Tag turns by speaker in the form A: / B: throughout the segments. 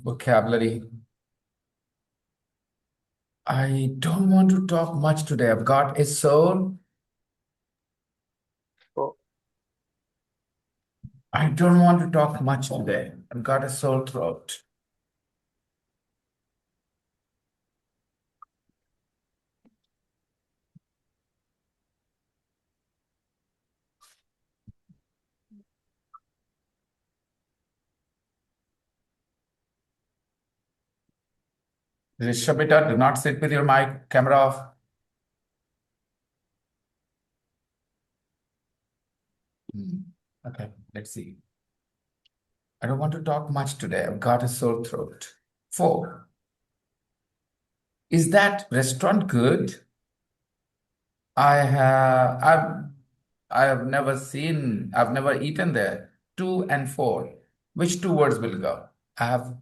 A: vocabulary. I don't want to talk much today. I've got a sore.
B: Oh,
A: I don't want to talk much today. I've got a sore throat. Rishabita, do not sit with your mic, camera off. Okay, let's see. I don't want to talk much today. I've got a sore throat. 4. Is that restaurant good? I've never eaten there. 2 and 4. Which two words will go? I have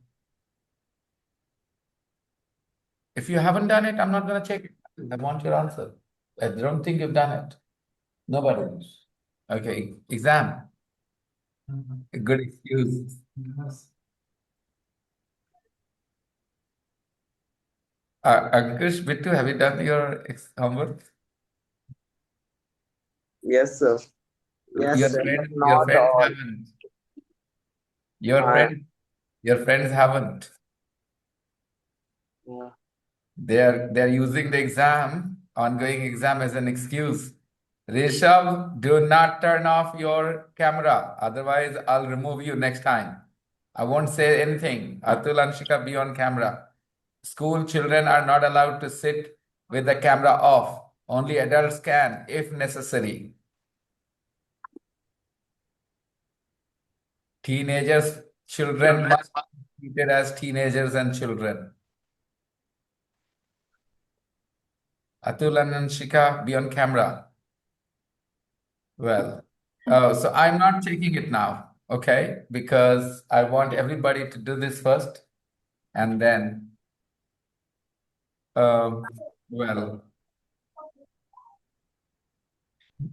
A: If you haven't done it, I'm not gonna check it. I want your answer. I don't think you've done it. Nobody knows. Okay, exam. A good excuse. Ankush, Bittu, have you done your homework?
B: yes, sir. Yes,
A: Your
B: sir, but
A: friend, your
B: not
A: friends
B: all.
A: haven't. Your
B: I,
A: friend, your friends haven't.
B: yeah.
A: They're using the ongoing exam as an excuse. Rishabh, do not turn off your camera. Otherwise, I'll remove you next time. I won't say anything. Atul and Shika, be on camera. School children are not allowed to sit with the camera off. Only adults can, if necessary. Teenagers, children must be treated as teenagers and children. Atul and Shika, be on camera. Well, so I'm not taking it now, okay? Because I want everybody to do this first, and then, well,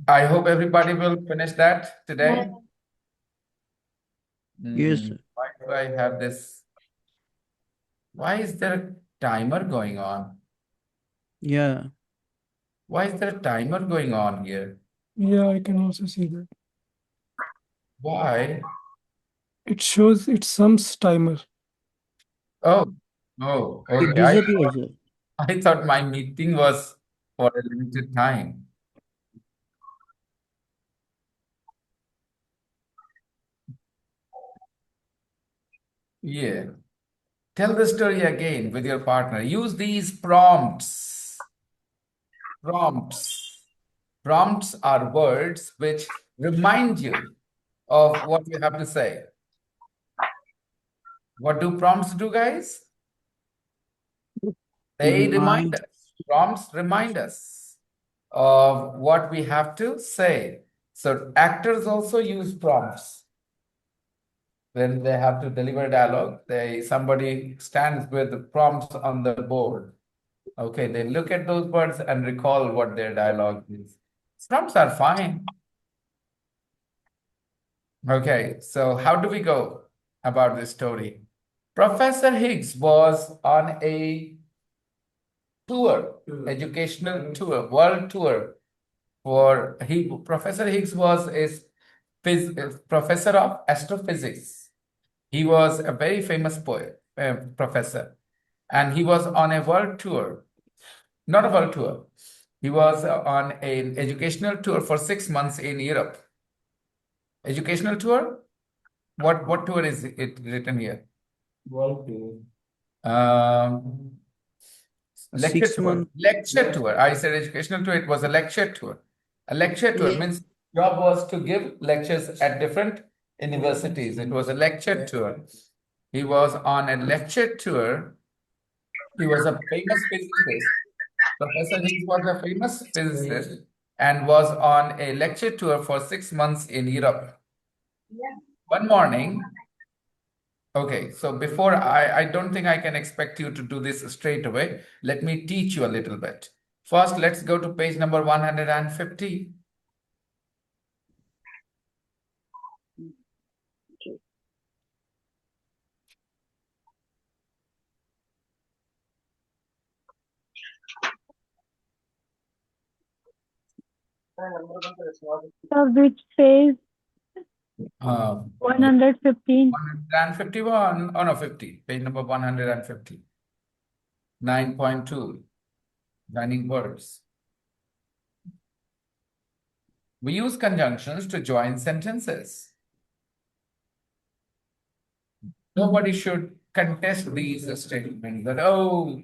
A: I hope everybody will finish that today.
C: Yes, sir.
A: Why do I have this? Why is there a timer going on?
C: Yeah.
A: Why is there a timer going on here?
D: Yeah, I can also see that.
A: Why?
D: It shows it's some timer.
A: Oh, oh,
C: It
A: okay.
C: disappears, sir.
A: I thought my meeting was for a limited time. Yeah. Tell the story again with your partner. Use these prompts. Prompts. Prompts are words which remind you of what you have to say. What do prompts do, guys? They remind
C: Remind.
A: us. Prompts remind us of what we have to say. So actors also use prompts. When they have to deliver dialogue, somebody stands with the prompts on the board. Okay, they look at those words and recall what their dialogue is. Prompts are fine. Okay, so how do we go about this story? Professor Higgs was on a tour, educational tour, world tour. Professor Higgs was a professor of astrophysics. He was a very famous professor, and he was on a world tour, not a world tour. He was on an educational tour for 6 months in Europe. Educational tour? What tour is it written here?
D: World tour.
A: Lecture
C: 6
A: tour.
C: months.
A: Lecture tour. I said educational tour. It was a lecture tour. A lecture tour means job was to give lectures at different universities. It was a lecture tour. He was on a lecture tour. He was a famous physicist. Professor Higgs was a famous physicist and was on a lecture tour for 6 months in Europe. One morning, okay, so before I don't think I can expect you to do this straight away. Let me teach you a little bit. First, let's go to page number 150.
E: Which says
A: Um,
E: 115.
A: 151, oh no, 50, page number 150. 9.2, joining words. We use conjunctions to join sentences. Nobody should contest these statements that, oh,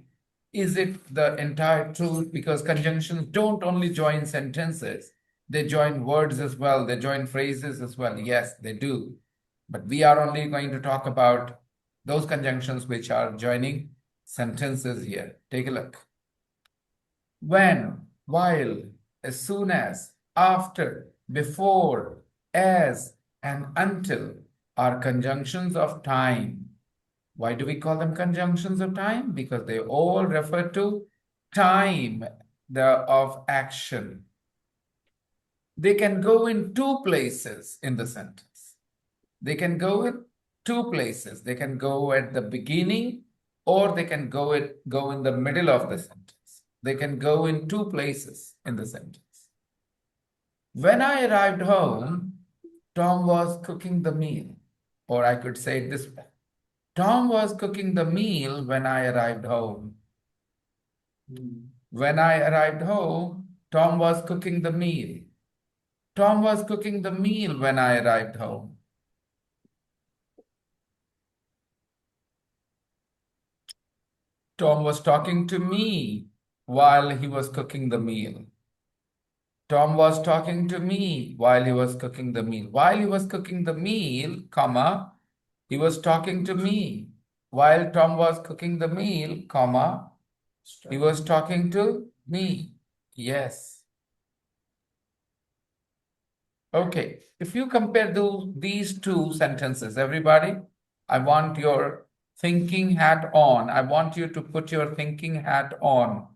A: is it the entire truth? Because conjunctions don't only join sentences, they join words as well, they join phrases as well. Yes, they do. But we are only going to talk about those conjunctions which are joining sentences here. Take a look. When, while, as soon as, after, before, as, and until are conjunctions of time. Why do we call them conjunctions of time? Because they all refer to time of action. They can go in two places in the sentence. They can go in two places. They can go at the beginning or they can go in the middle of the sentence. They can go in two places in the sentence. When I arrived home, Tom was cooking the meal. Or I could say it this way. Tom was cooking the meal when I arrived home. When I arrived home, Tom was cooking the meal. Tom was cooking the meal when I arrived home. Tom was talking to me while he was cooking the meal. Tom was talking to me while he was cooking the meal. While he was cooking the meal, comma, he was talking to me. While Tom was cooking the meal, comma, he was talking to me. Yes. Okay. If you compare these two sentences, everybody, I want your thinking hat on. I want you to put your thinking hat on.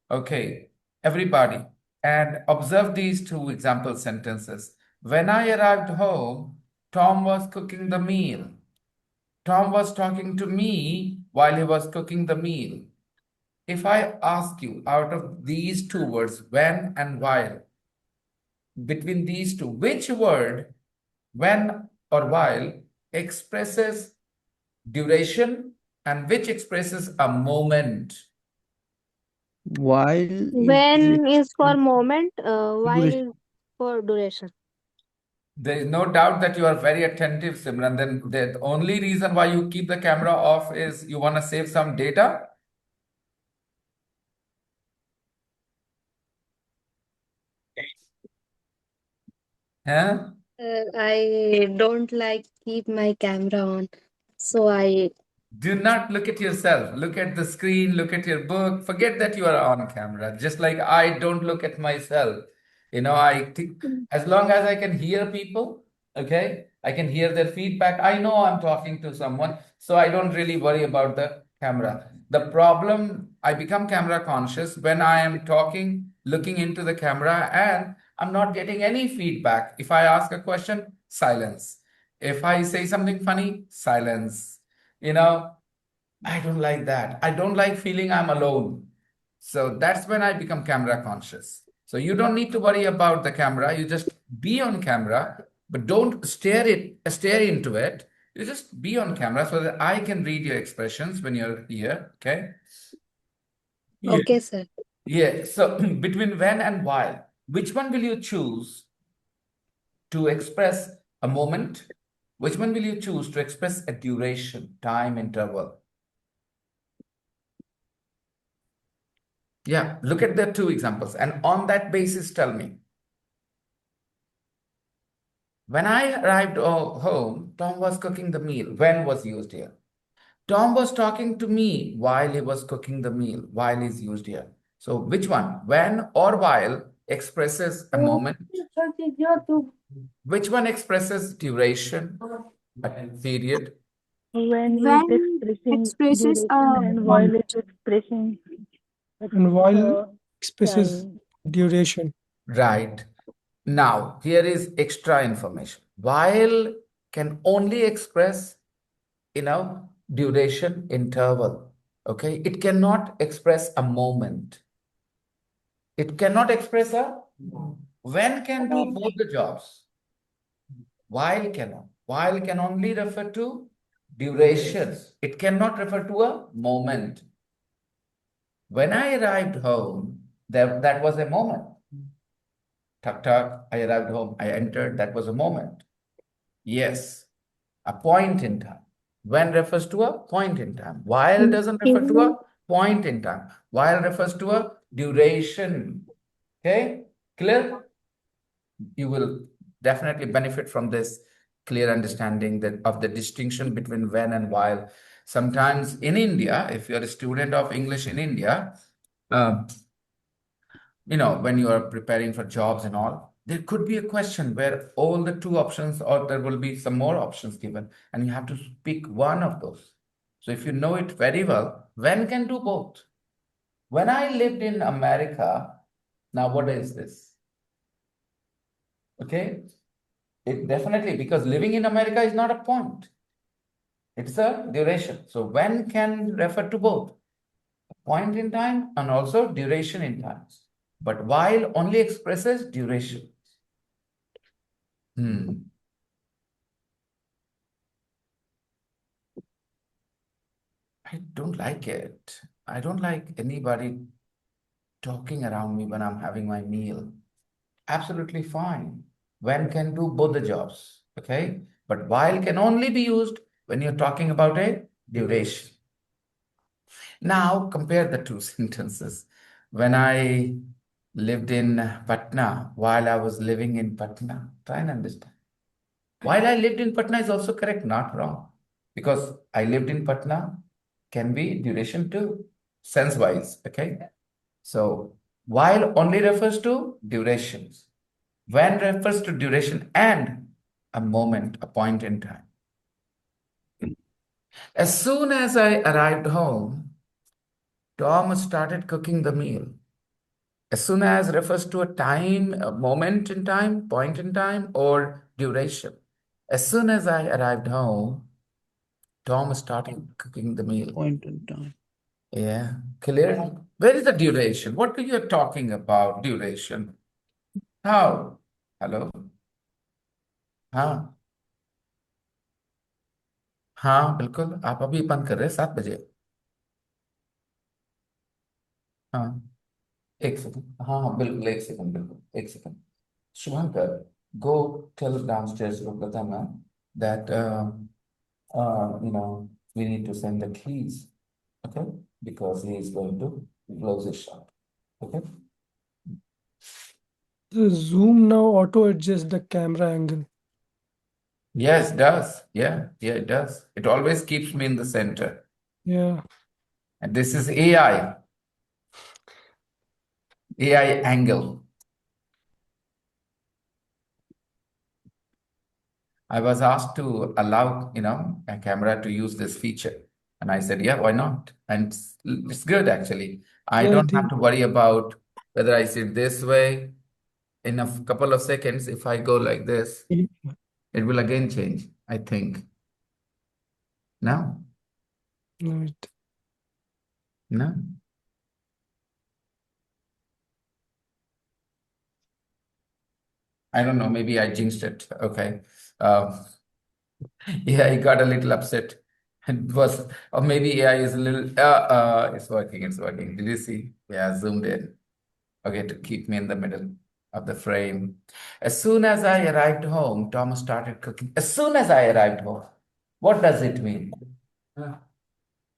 A: Okay. Everybody. And observe these two example sentences. When I arrived home, Tom was cooking the meal. Tom was talking to me while he was cooking the meal. If I ask you out of these two words, when and while, between these two, which word, when or while, expresses duration and which expresses a moment?
C: While is
E: When is for moment, while
C: duration.
E: is for duration.
A: There is no doubt that you are very attentive, Simran. Then the only reason why you keep the camera off is you want to save some data. Huh?
E: I don't like keep my camera on, so I.
A: Do not look at yourself. Look at the screen, look at your book. Forget that you are on camera. Just like I don't look at myself. I think as long as I can hear people, okay, I can hear their feedback. I know I'm talking to someone, so I don't really worry about the camera. The problem, I become camera conscious when I am talking, looking into the camera, and I'm not getting any feedback. If I ask a question, silence. If I say something funny, silence. You know, I don't like that. I don't like feeling I'm alone. So that's when I become camera conscious. So you don't need to worry about the camera. You just be on camera, but don't stare into it. You just be on camera so that I can read your expressions when you're here. Okay. Yeah.
E: Okay, sir.
A: Yeah. So between when and while, which one will you choose to express a moment? Which one will you choose to express a duration, time interval? Yeah, look at the two examples. And on that basis, tell me. When I arrived home, Tom was cooking the meal. When was used here? Tom was talking to me while he was cooking the meal. While is used here. So which one? When or while expresses a moment? Which one expresses duration, a period?
E: When is
F: When
E: expressing
F: expresses
E: duration and while
F: moment.
E: is expressing
D: And while
E: uh,
D: expresses
E: time.
D: duration.
A: Right. Now, here is extra information. While can only express duration interval. Okay, it cannot express a moment. It cannot express a When can do both the jobs. While cannot. While can only refer to durations. It cannot refer to a moment. When I arrived home, that was a moment. Tuck, tuck, I arrived home, I entered, that was a moment. Yes, a point in time. When refers to a point in time. While doesn't refer to a point in time. While refers to a duration. Okay, clear? You will definitely benefit from this clear understanding that of the distinction between when and while. Sometimes in India, if you're a student of English in India, when you are preparing for jobs and all, there could be a question where all the two options, or there will be some more options given, and you have to pick one of those. So if you know it very well, when can do both. When I lived in America, now what is this? Okay, it definitely, because living in America is not a point, it's a duration. So when can refer to both point in time and also duration in time. But while only expresses duration. I don't like it. I don't like anybody talking around me when I'm having my meal. Absolutely fine. When can do both the jobs. Okay. But while can only be used when you're talking about a duration. Now compare the two sentences. When I lived in Patna, while I was living in Patna, try and understand. While I lived in Patna is also correct, not wrong. Because I lived in Patna can be duration too, sense-wise, okay? So while only refers to durations. When refers to duration and a moment, a point in time. As soon as I arrived home, Tom started cooking the meal. As soon as refers to a time, a moment in time, point in time, or duration. As soon as I arrived home, Tom started cooking the meal.
C: Point in time.
A: Yeah, clear. Where is the duration? What are you talking about, duration? How? Hello? हाँ हाँ बिल्कुल आप अभी बंद कर रहे हैं 7 बजे हाँ एक सेकंड हाँ हाँ बिल्कुल एक सेकंड बिल्कुल एक second Shubhankar go tell downstairs to Prathama that we need to send the keys, okay? Because he is going to close his shop, okay?
D: The Zoom now auto adjusts the camera angle.
A: Yes, it does. Yeah, it does. It always keeps me in the center.
D: Yeah.
A: And this is AI angle. I was asked to allow, a camera to use this feature. And I said, yeah, why not? And it's good actually. I
D: Yeah,
A: don't have to worry about whether I sit this way. In a couple of seconds, if I go like this, it will again change, I think. No?
D: No,
A: No? I don't know. Maybe I jinxed it. Okay. Yeah, I got a little upset. It was, or maybe AI is a little, it's working, it's working. Did you see? Yeah, zoomed in. Okay, to keep me in the middle of the frame. As soon as I arrived home, Thomas started cooking. As soon as I arrived home, what does it mean? That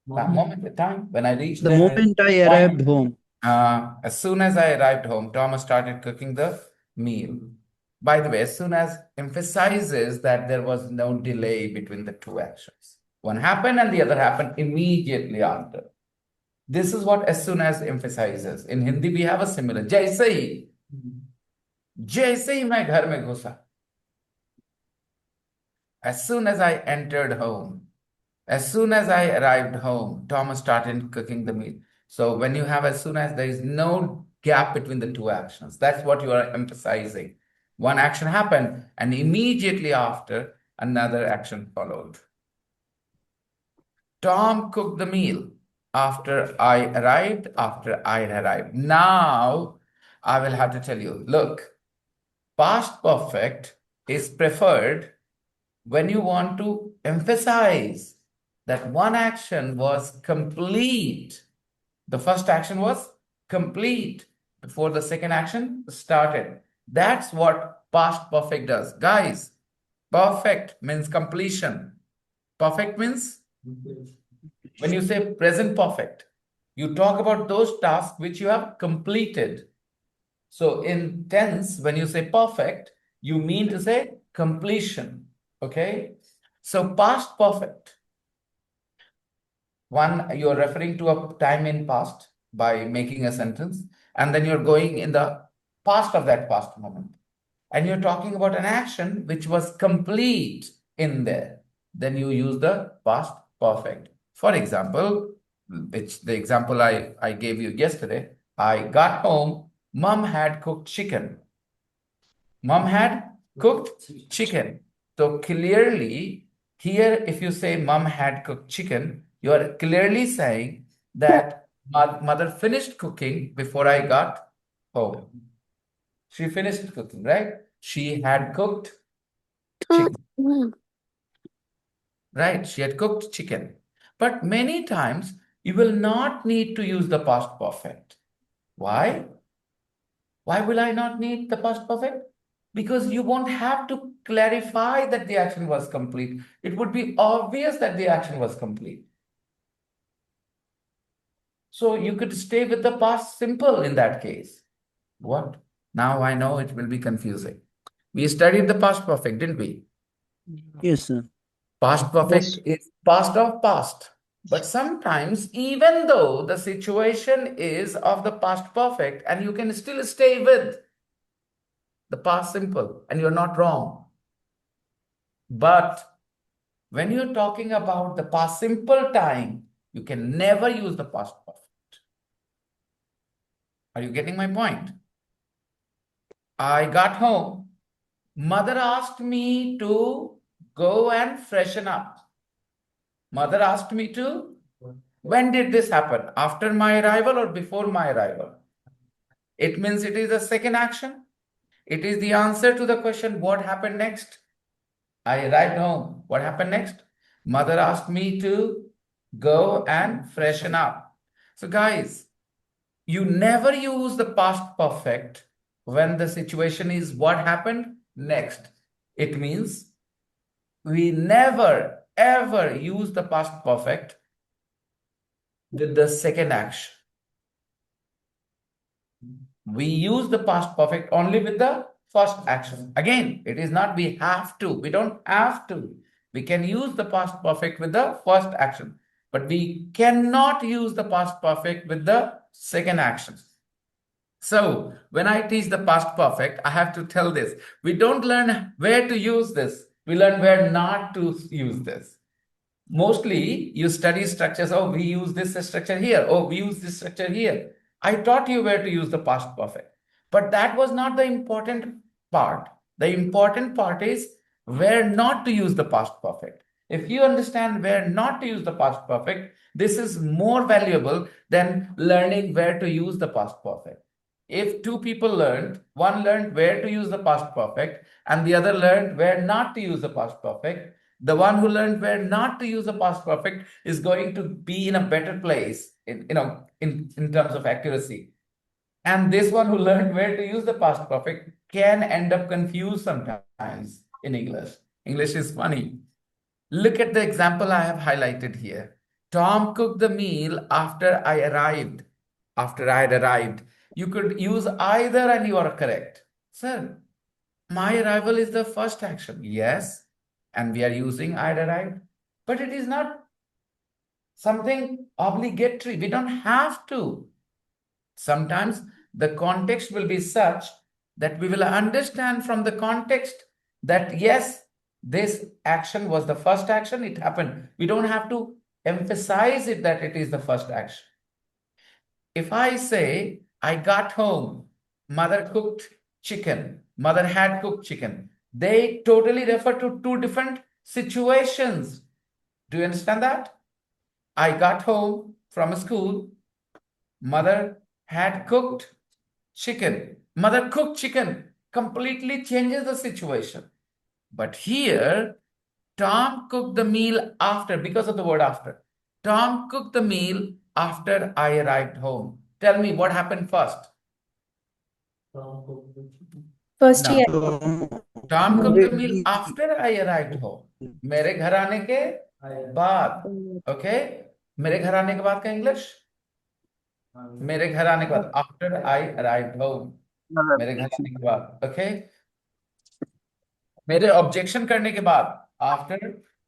A: moment, the time when I reached
C: The
A: there.
C: moment I
A: Point.
C: arrived home.
A: As soon as I arrived home, Thomas started cooking the meal. By the way, as soon as emphasizes that there was no delay between the two actions. One happened and the other happened immediately after. This is what as soon as emphasizes. In Hindi, we have a similar. जैसे ही मैं घर में घुसा. As soon as I entered home, as soon as I arrived home, Thomas started cooking the meal. So when you have as soon as, there is no gap between the two actions. That's what you are emphasizing. One action happened, and immediately after, another action followed. Tom cooked the meal after I arrived, after I had arrived. Now, I will have to tell you, look, past perfect is preferred when you want to emphasize that one action was complete. The first action was complete before the second action started. That's what past perfect does. Guys, perfect means completion. Perfect means when you say present perfect, you talk about those tasks which you have completed. So in tense, when you say perfect, you mean to say completion. Okay? So past perfect. One, you're referring to a time in past by making a sentence, and then you're going in the past of that past moment. And you're talking about an action which was complete in there. Then you use the past perfect. For example, which the example I gave you yesterday, I got home, mom had cooked chicken. Mom had cooked chicken. So clearly, here, if you say mom had cooked chicken, you are clearly saying that mother finished cooking before I got home. She finished cooking, right? She had cooked chicken, right? She had cooked chicken. But many times, you will not need to use the past perfect. Why? Why will I not need the past perfect? Because you won't have to clarify that the action was complete. It would be obvious that the action was complete. So you could stay with the past simple in that case. What? Now I know it will be confusing. We studied the past perfect, didn't we?
C: Yes, sir.
A: Past perfect is past of past. But sometimes, even though the situation is of the past perfect, and you can still stay with the past simple, and you're not wrong. But when you're talking about the past simple time, you can never use the past perfect. Are you getting my point? I got home. Mother asked me to go and freshen up. Mother asked me to. When did this happen? After my arrival or before my arrival? It means it is the second action. It is the answer to the question, what happened next? I arrived home. What happened next? Mother asked me to go and freshen up. So, guys, you never use the past perfect when the situation is what happened next. It means we never ever use the past perfect with the second action. We use the past perfect only with the first action. Again, it is not we have to. We don't have to. We can use the past perfect with the first action, but we cannot use the past perfect with the second action. So when I teach the past perfect, I have to tell this. We don't learn where to use this. We learn where not to use this. Mostly you study structures. Oh, we use this structure here. Oh, we use this structure here. I taught you where to use the past perfect. But that was not the important part. The important part is where not to use the past perfect. If you understand where not to use the past perfect, this is more valuable than learning where to use the past perfect. If two people learned, one learned where to use the past perfect and the other learned where not to use the past perfect, the one who learned where not to use the past perfect is going to be in a better place in terms of accuracy. And this one who learned where to use the past perfect can end up confused sometimes in English. English is funny. Look at the example I have highlighted here. Tom cooked the meal after I arrived. After I had arrived. You could use either and you are correct. Sir, my arrival is the first action. Yes. And we are using I had arrived. But it is not something obligatory. We don't have to. Sometimes the context will be such that we will understand from the context that yes, this action was the first action, it happened. We don't have to emphasize it that it is the first action. If I say, I got home, mother cooked chicken, mother had cooked chicken, they totally refer to two different situations. Do you understand that? I got home from school, mother had cooked chicken. Mother cooked chicken. completely changes the situation. But here, Tom cooked the meal after, because of the word after. Tom cooked the meal after I arrived home. Tell me what happened first.
F: First
A: Now,
F: year.
A: Tom cooked the meal
C: He-
A: after I arrived home. मेरे घर आने के बाद. Okay? मेरे घर आने के बाद का इंग्लिश? मेरे घर आने के बाद. After I arrived home. मेरे घर आने के बाद. Okay? मेरे ऑब्जेक्शन करने के बाद. After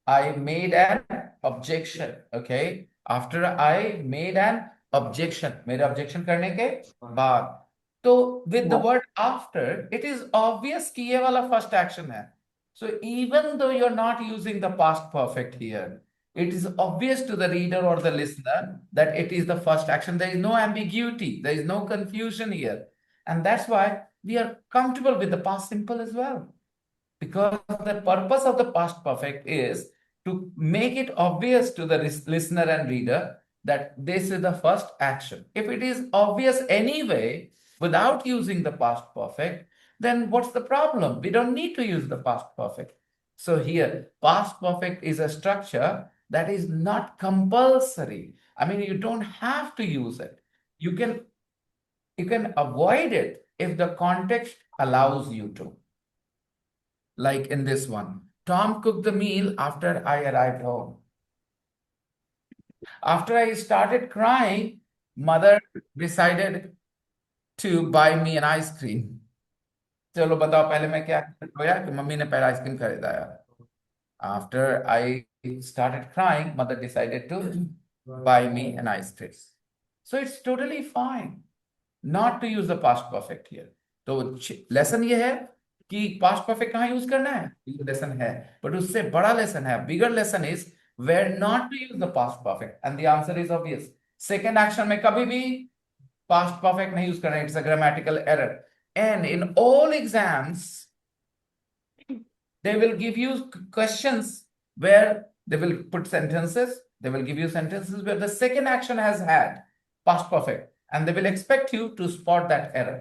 A: I made an objection. Okay? After I made an objection. मेरे ऑब्जेक्शन करने के बाद. तो with the word after, it is obvious कि ये वाला first action है. So even though you're not using the past perfect here, it is obvious to the reader or the listener that it is the first action. There is no ambiguity. There is no confusion here. And that's why we are comfortable with the past simple as well. Because the purpose of the past perfect is to make it obvious to the listener and reader that this is the first action. If it is obvious anyway, without using the past perfect, then what's the problem? We don't need to use the past perfect. So here, past perfect is a structure that is not compulsory. I mean, you don't have to use it. You can avoid it if the context allows you to. Like in this one, Tom cooked the meal after I arrived home. After I started crying, mother decided to buy me an ice cream. चलो बताओ पहले मैं क्या होया कि mummy ने पहले ice cream खरीदाया. After I started crying, mother decided to buy me an ice cream. So it's totally fine not to use the past perfect here. तो लेसन ये है कि पास्ट परफेक्ट कहाँ यूज करना है, ये लेसन है. बट उससे बड़ा लेसन है, bigger lesson is where not to use the past perfect. And the answer is obvious. Second action में कभी भी पास्ट परफेक्ट नहीं यूज करना है. It's a grammatical error. And in all exams they will give you questions where they will put sentences. They will give you sentences where the second action has had past perfect, and they will expect you to spot that error.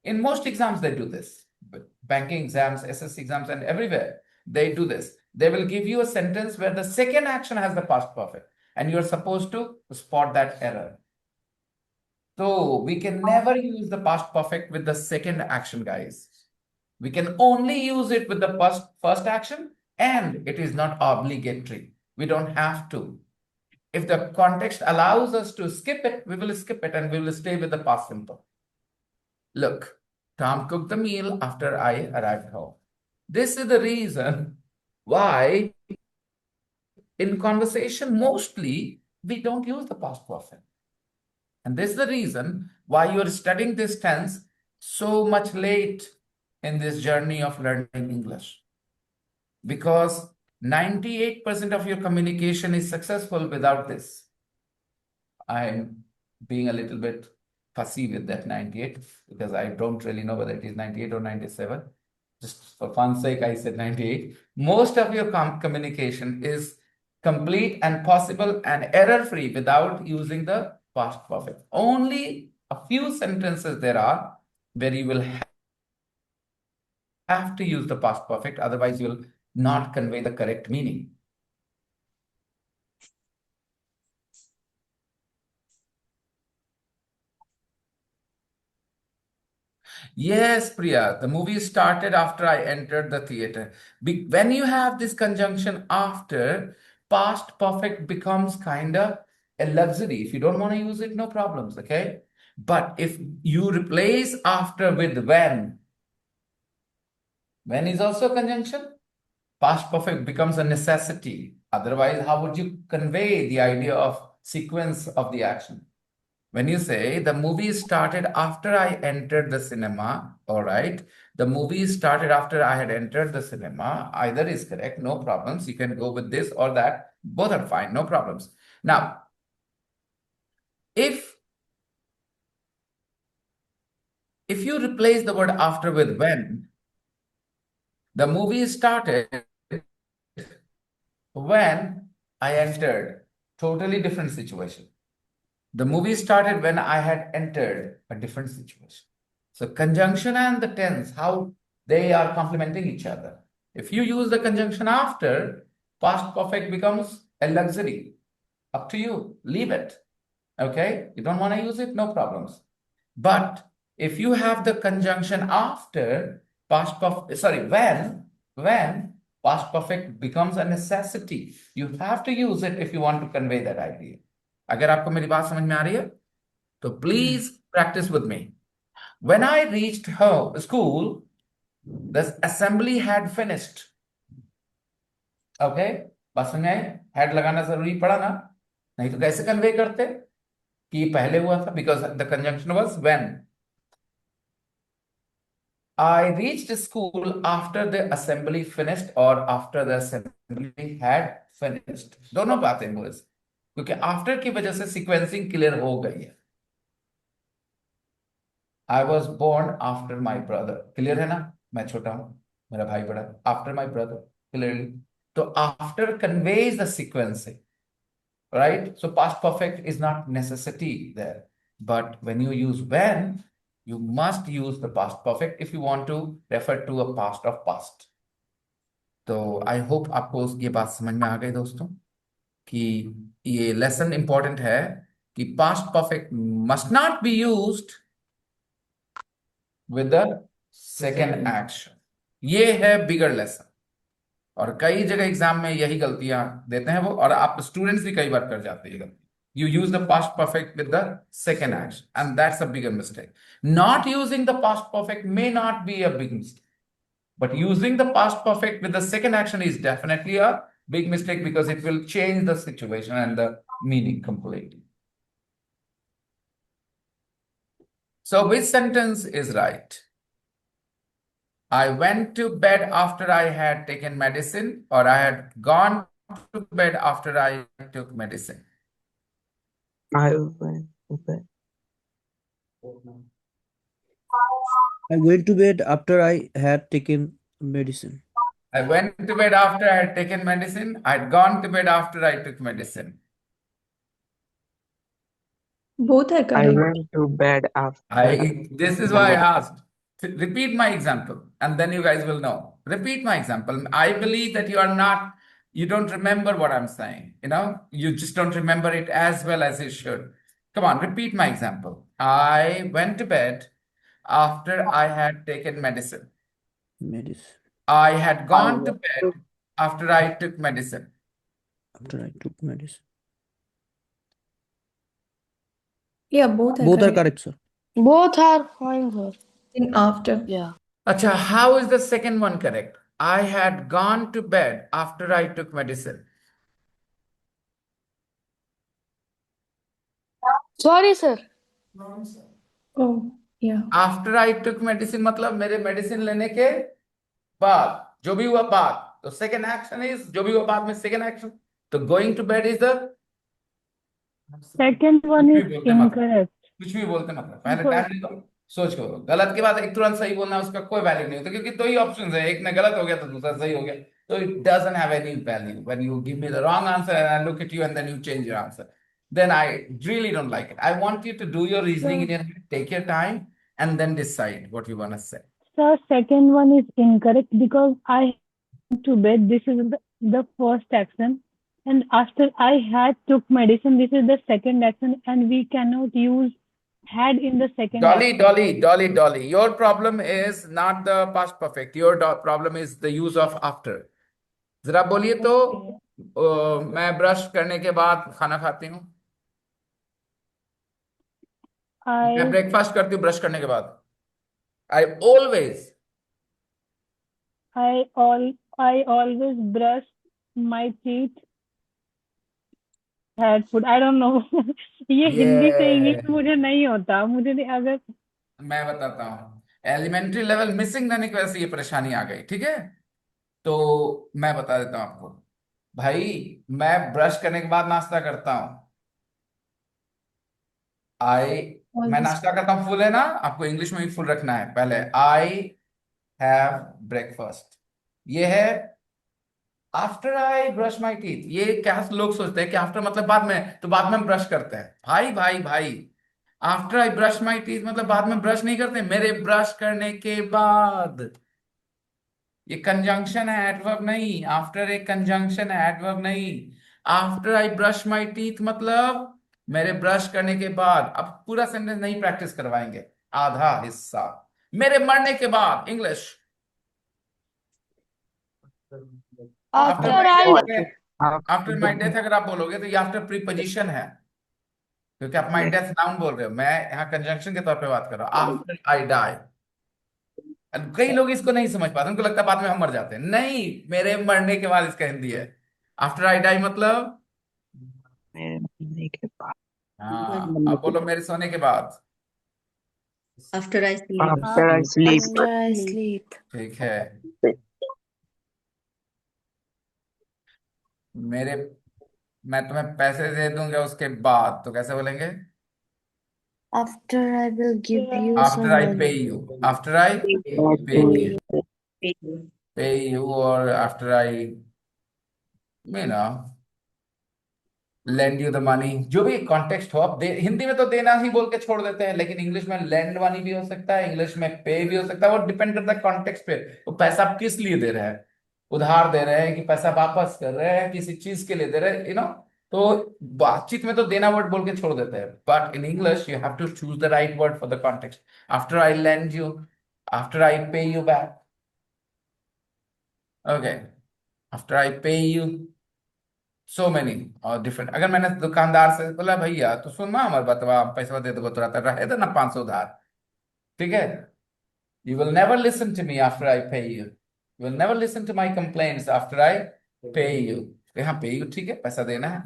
A: In most exams, they do this. Banking exams, SSC exams, and everywhere, they do this. They will give you a sentence where the second action has the past perfect, and you're supposed to spot that error. So we can never use the past perfect with the second action, guys. We can only use it with the first action, and it is not obligatory. We don't have to. If the context allows us to skip it, we will skip it and we will stay with the past simple. Look, Tom cooked the meal after I arrived home. This is the reason why in conversation, mostly we don't use the past perfect. And this is the reason why you are studying this tense so much late in this journey of learning English. Because 98% of your communication is successful without this. I'm being a little bit fussy with that 98 because I don't really know whether it is 98 or 97. Just for fun's sake, I said 98. Most of your communication is complete and possible and error-free without using the past perfect. Only a few sentences there are where you will have to use the past perfect, otherwise you will not convey the correct meaning. Yes, Priya, the movie started after I entered the theater. When you have this conjunction after, past perfect becomes kind of a luxury. If you don't want to use it, no problems, okay? But if you replace after with when is also a conjunction, past perfect becomes a necessity. Otherwise, how would you convey the idea of sequence of the action? When you say the movie started after I entered the cinema, all right, the movie started after I had entered the cinema, either is correct, no problems. You can go with this or that. Both are fine, no problems. Now, if you replace the word after with when, the movie started when I entered, totally different situation. The movie started when I had entered a different situation. So conjunction and the tense, how they are complementing each other. If you use the conjunction after, past perfect becomes a luxury. Up to you. Leave it. Okay? You don't want to use it? No problems. But if you have the conjunction after, when past perfect becomes a necessity, you have to use it if you want to convey that idea. अगर आपको मेरी बात समझ में आ रही है तो please practice with me. When I reached home, school, the assembly had finished. Okay? बस में had लगाना जरूरी पड़ा ना, नहीं तो कैसे कन्वे करते कि पहले हुआ था, because the conjunction was when. I reached school after the assembly finished or after the assembly had finished. दोनों बातें हुई क्योंकि after की वजह से sequencing clear हो गई है. I was born after my brother. Clear है ना? मैं छोटा हूं, मेरा भाई बड़ा. After my brother, clearly. तो after conveys the sequencing, right? So past perfect is not necessity there. But when you use when, you must use the past perfect if you want to refer to a past of past. तो I hope आपको ये बात समझ में आ गई दोस्तों कि ये लेसन इंपॉर्टेंट है कि past perfect must not be used with the second action. ये है बिगर लेसन और कई जगह एग्जाम में यही गलतियां देते हैं वो, और आप स्टूडेंट्स भी कई बार कर जाते हैं गलती. You use the past perfect with the second action, and that's a bigger mistake. Not using the past perfect may not be a big mistake, but using the past perfect with the second action is definitely a big mistake because it will change the situation and the meaning completely. So, which sentence is right? I went to bed after I had taken medicine, or I had gone to bed after I took medicine.
B: I went to bed.
C: I went to bed after I had taken medicine.
A: I went to bed after I had taken medicine. I'd gone to bed after I took medicine.
F: Both are
B: I
F: correct.
B: went to bed after.
A: This is why I asked. Repeat my example, and then you guys will know. Repeat my example. I believe that you don't remember what I'm saying. You just don't remember it as well as you should. Come on, repeat my example. I went to bed after I had taken medicine.
C: Medicine.
A: I had
B: I
A: gone to
B: went
A: bed
B: to
A: after I took medicine.
C: After I took medicine.
F: Yeah, both are
C: Both are
F: correct.
C: correct, sir.
E: Both are fine, sir.
F: In after.
E: Yeah.
A: Acha, how is the second one correct? I had gone to bed after I took medicine.
E: Sorry, sir.
F: Oh, yeah.
A: After I took medicine मतलब मेरे medicine लेने के बाद जो भी हुआ बाद, तो second action is जो भी हुआ बाद में second action. तो going to bed is the
G: Second one
A: कुछ
G: is
A: भी बोलते मतलब
G: incorrect.
A: कुछ भी बोलते मतलब पहले
G: So-
A: टाइम लो, सोच करो. गलत के बाद एक तुरंत सही बोलना उसका कोई वैल्यू नहीं होता क्योंकि दो ही ऑप्शन है, एक ने गलत हो गया तो दूसरा सही हो गया. So it doesn't have any value when you give me the wrong answer and I look at you and then you change your answer. Then I really don't like it. I want you to do your reasoning in your head, take your time, and then decide what you want to say.
G: Sir, second one is incorrect because I went to bed. This is the first action. And after I had took medicine, this is the second action. And we cannot use had in the second action.
A: Dolly. Your problem is not the past perfect. Your problem is the use of after. जरा बोलिए तो मैं brush करने के बाद खाना खाती हूँ. मैं
G: I
A: ब्रेकफास्ट करती हूँ ब्रश करने के बाद. I always.
G: I always brush my teeth. Had food. I don't know. ये हिंदी से इंग्लिश
A: Yeah.
G: मुझे नहीं होता. मुझे नहीं, अगर
A: मैं बताता हूँ. एलिमेंट्री लेवल मिसिंग रहने की वजह से ये परेशानी आ गई. ठीक है, तो मैं बता देता हूँ आपको. भाई मैं ब्रश करने के बाद नाश्ता करता हूँ. मैं
F: Always.
A: नाश्ता करता हूँ फुल है ना, आपको इंग्लिश में भी फुल रखना है. पहले आई हैव ब्रेकफास्ट. ये है after I brush my teeth. ये क्या लोग सोचते हैं कि आफ्टर मतलब बाद में, तो बाद में हम ब्रश करते हैं. भाई भाई भाई, after I brush my teeth मतलब बाद में ब्रश नहीं करते, मेरे ब्रश करने के बाद। ये कंजंक्शन है, एडवर्ब नहीं। आफ्टर एक कंजंक्शन है, एडवर्ब नहीं। After I brush my teeth मतलब मेरे ब्रश करने के बाद। अब पूरा सेंटेंस नहीं प्रैक्टिस करवाएंगे, आधा हिस्सा। मेरे मरने के बाद, English. After
E: After
A: my
E: I
A: death, after my death अगर आप बोलोगे तो ये आफ्टर प्रीपोजिशन है, क्योंकि आप माई डेथ नाउन बोल रहे हो, मैं यहाँ कंजंक्शन के तौर पे बात कर रहा हूँ। After I die. कई लोग इसको नहीं समझ पाते, उनको लगता है बाद में हम मर जाते हैं। नहीं, मेरे मरने के बाद इसका हिंदी है। आफ्टर आई डाई मतलब,
B: मेरे मरने के बाद।
A: हाँ अब बोलो मेरे सोने के बाद।
E: after I sleep.
B: After I sleep.
F: After I sleep.
A: ठीक है। मेरे, मैं तुम्हें पैसे दे दूंगा उसके बाद, तो कैसे बोलेंगे?
F: After I will give you
A: after
F: some
A: आई पे
F: money.
A: You, after I pay you, पे यू, और after I Meena land you the money. जो भी कॉन्टेक्स्ट हो, आप हिंदी में तो देना ही बोल के छोड़ देते हैं, लेकिन इंग्लिश में लेंड मनी भी हो सकता है, इंग्लिश में पे भी हो सकता है। वो डिपेंड करता है कॉन्टेक्स्ट पे, तो पैसा आप किस लिए दे रहे हैं। उधार दे रहे हैं कि पैसा वापस कर रहे हैं, किसी चीज के लिए दे रहे हैं, तो बातचीत में तो देना वर्ड बोल के छोड़ देते हैं, but in English you have to choose the right word for the context. After I lend you, after I pay you back, okay, after I pay you so many और डिफरेंट। अगर मैंने दुकानदार से बोला भैया तो सुन ना हमारे बतवा पैसा दे दो तुरंत, रहे थे ना 500 उधार, ठीक है। You will never listen to me after I pay you, you will never listen to my complaints after I pay you. यहाँ पे यू, ठीक है, पैसा देना है।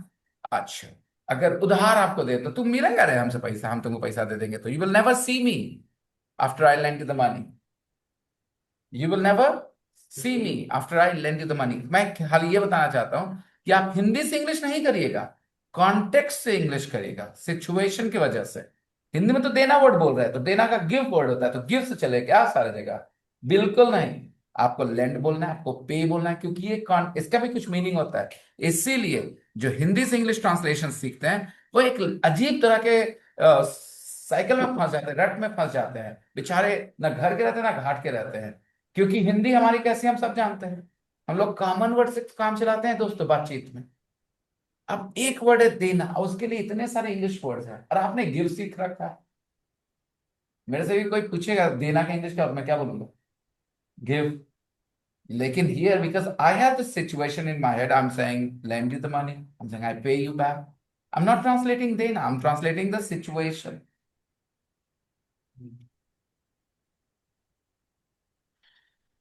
A: अच्छा, अगर उधार आपको दे तो तुम मिलेगा रहे हमसे पैसा, हम तुमको पैसा दे देंगे, तो you will never see me after I lend the money. You will never see me after I lend you the money. मैं खाली ये बताना चाहता हूं कि आप हिंदी से इंग्लिश नहीं करिएगा, कॉन्टेक्स्ट से इंग्लिश करिएगा, सिचुएशन की वजह से। हिंदी में तो देना वर्ड बोल रहे हैं, तो देना का गिव वर्ड होता है, तो गिव से चले क्या सारी जगह? बिल्कुल नहीं। आपको लेंड बोलना है, आपको पे बोलना है, क्योंकि ये इसका भी कुछ मीनिंग होता है। इसीलिए जो हिंदी से इंग्लिश ट्रांसलेशन सीखते हैं वो एक अजीब तरह के साइकिल में फंस जाते हैं, रट में फंस जाते हैं बेचारे। ना घर के रहते हैं ना घाट के रहते हैं, क्योंकि हिंदी हमारी कैसी हम सब जानते हैं। हम लोग कॉमन वर्ड से काम चलाते हैं दोस्तों बातचीत में। अब एक वर्ड है देना, और उसके लिए इतने सारे इंग्लिश वर्ड्स हैं, और आपने गिव सीख रखा है। मेरे से भी कोई पूछेगा देना का इंग्लिश क्या, मैं क्या बोलूंगा? गिव। लेकिन here because I have the situation in my head, I am saying lend you the money, I am saying I pay you back. I am not translating देना, I am translating the situation.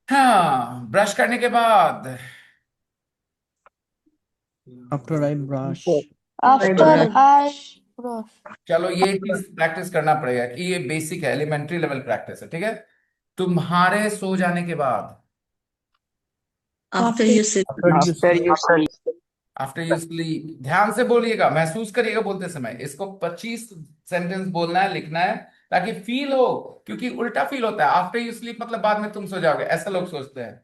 A: हाँ, brush करने के बाद।
C: After I brush.
E: After I
A: चलो ये चीज practice करना पड़ेगा, कि ये बेसिक है, एलिमेंट्री लेवल प्रैक्टिस है, ठीक है। तुम्हारे सो जाने के बाद,
E: after you sleep.
C: After you
B: After
C: sleep.
B: you sleep.
A: After you sleep. ध्यान से बोलिएगा, महसूस करिएगा बोलते समय। इसको 25 सेंटेंस बोलना है, लिखना है, ताकि फील हो। क्योंकि उल्टा फील होता है, आफ्टर यू स्लीप मतलब बाद में तुम सो जाओगे, ऐसा लोग सोचते हैं,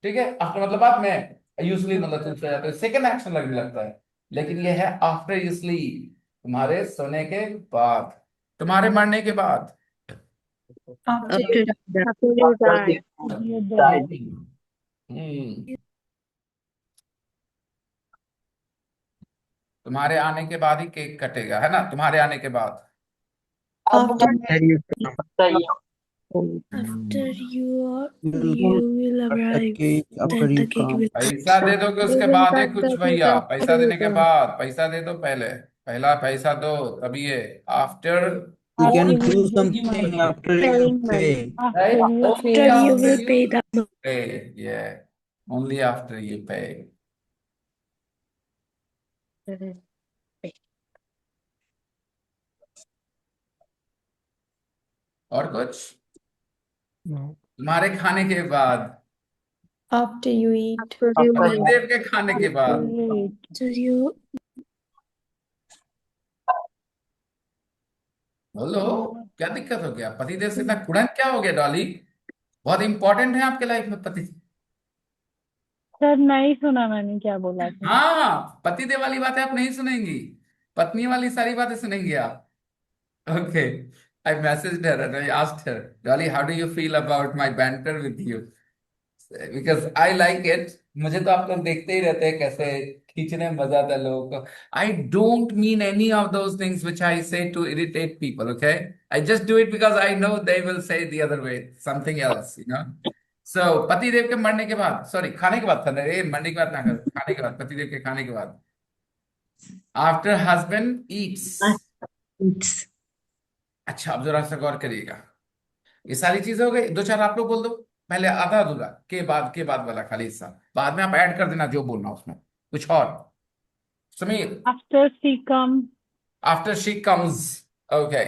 A: ठीक है। आफ्टर मतलब बाद में, यू स्लीप मतलब तुम सो जाते हो, सेकंड एक्शन लगने लगता है। लेकिन ये है आफ्टर यू स्लीप, तुम्हारे सोने के बाद, तुम्हारे मरने के बाद।
F: After
E: After
F: after you die.
C: You die.
A: हम्म, तुम्हारे आने के बाद ही केक कटेगा, है ना, तुम्हारे आने के बाद।
F: After
B: After you
F: after
C: You will
F: you will
C: cut the
F: arrive,
C: cake after
F: then
C: you
F: the cake
C: come.
F: will
A: पैसा दे दोगे उसके
F: will
A: बाद है
F: cut
A: कुछ
F: the cake
A: भैया, पैसा
F: after you
A: देने के
F: go.
A: बाद, पैसा दे दो पहले, पहला पैसा दो, तभी ये after
C: You can
G: After
C: do
G: you get
C: something
G: money.
C: after you
F: Paying money.
C: pay.
A: Right,
G: After you
A: only
F: After
G: pay
F: you
A: after
F: will
G: money.
A: You
F: pay the money.
A: पे, ये ओनली आफ्टर यू पे। और कुछ?
D: No.
A: तुम्हारे खाने के बाद,
F: After you eat.
A: पतिदेव के खाने के बाद।
G: Wait.
F: After you
A: बोलो, क्या दिक्कत हो गया? पतिदेव से इतना कुड़न क्या हो गया डॉली? बहुत इंपॉर्टेंट है आपके लाइफ में पति।
G: सर नहीं सुना मैंने क्या बोला था।
A: हाँ, पतिदेव वाली बातें आप नहीं सुनेंगी, पत्नी वाली सारी बातें सुनेंगे आप। Okay. I messaged her and I asked her, Dolly, how do you feel about my banter with you? Because I like it. मुझे तो आप लोग देखते ही रहते हैं कैसे खींचने में मजा आता है लोगों को. I don't mean any of those things which I say to irritate people, okay? I just do it because I know they will say the other way, something else, you know? So, पति देव के मरने के बाद, sorry, खाने के बाद था ना, ये मरने के बाद ना कर, खाने के बाद, पति देव के खाने के बाद. After husband eats.
F: It's
A: अच्छा, अब जरा सा गौर करिएगा. ये सारी चीजें हो गई. दो चार आप लोग बोल दो. पहले आधा अधूरा के बाद वाला खाली हिस्सा. बाद में आप ऐड कर देना जो बोलना उसमें. कुछ और. Sameer.
G: After she come,
A: after she comes. Okay.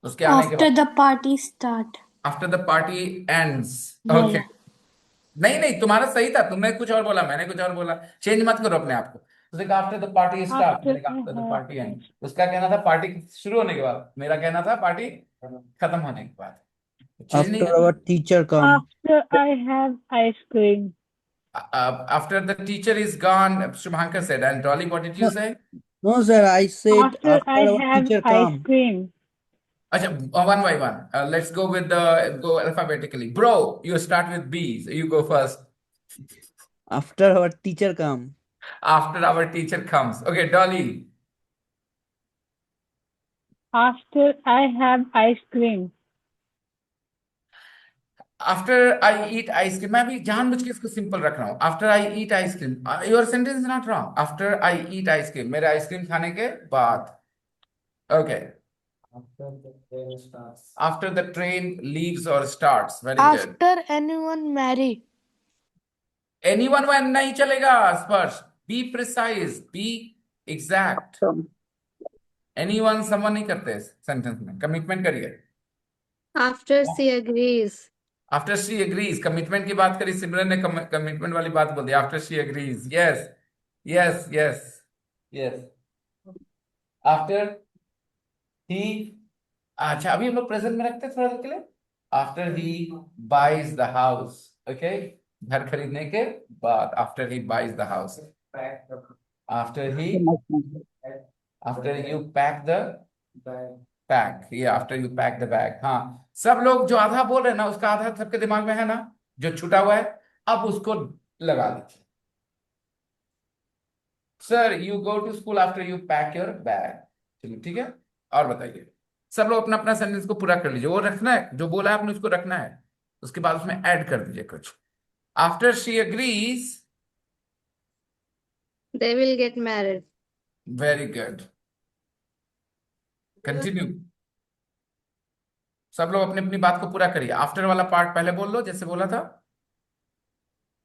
A: उसके आने के
F: after
A: बाद.
F: the party start.
A: After the party ends.
F: Yeah,
A: okay.
F: yeah.
A: नहीं नहीं, तुम्हारा सही था. तुमने कुछ और बोला, मैंने कुछ और बोला. चेंज मत करो अपने आप को. उसने कहा after the party start,
G: after
A: मैंने कहा
G: I
A: after the
G: have
A: party and. उसका कहना था पार्टी शुरू होने के बाद, मेरा कहना था पार्टी खत्म होने के बाद. चेंज नहीं
C: After our
A: करना.
C: teacher come.
G: after I have ice cream.
A: After the teacher is gone, Shubhankar said. And Dolly, what did you
C: No,
A: say?
C: no, sir. I said
G: After I
C: after our
G: have
C: teacher
G: ice
C: come.
G: cream.
A: Acha, one by one. Let's go with the go alphabetically. Bro, you start with B. So you go first.
C: After our teacher come.
A: After our teacher comes. Okay, Dolly.
G: After I have ice cream.
A: After I eat ice cream. मैं भी जानबूझ के इसको simple रख रहा हूँ. After I eat ice cream. Your sentence is not wrong. After I eat ice cream. मेरे ice cream खाने के बाद. Okay. After the train leaves or starts. Very good.
F: After anyone marry.
A: Anyone when नहीं चलेगा स्पर्श. Be precise. Be exact. Anyone someone नहीं करते sentence में. कमिटमेंट करिए.
E: After she agrees.
A: After she agrees. Commitment की बात करी, सिमरन ने कमिटमेंट वाली बात बोल दी. After she agrees. Yes yes yes yes. After he. अच्छा, अभी हम लोग प्रेजेंट में रखते हैं थोड़ा देर के लिए. After he buys the house. Okay. घर खरीदने के बाद. After he buys the house. After he. After you pack the pack. ये after you pack the bag. हाँ, सब लोग जो आधा बोल रहे हैं ना, उसका आधा सबके दिमाग में है ना, जो छूटा हुआ है. अब उसको लगा लीजिए. Sir you go to school after you pack your bag. चलिए ठीक है. और बताइए. सब लोग अपना अपना सेंटेंस को पूरा कर लीजिए. वो रखना है जो बोला है आपने, उसको रखना है. उसके बाद उसमें ऐड कर दीजिए कुछ. After she agrees.
E: They will get married.
A: Very good. Continue. सब लोग अपनी अपनी बात को पूरा करिए. आफ्टर वाला पार्ट पहले बोल लो जैसे बोला था.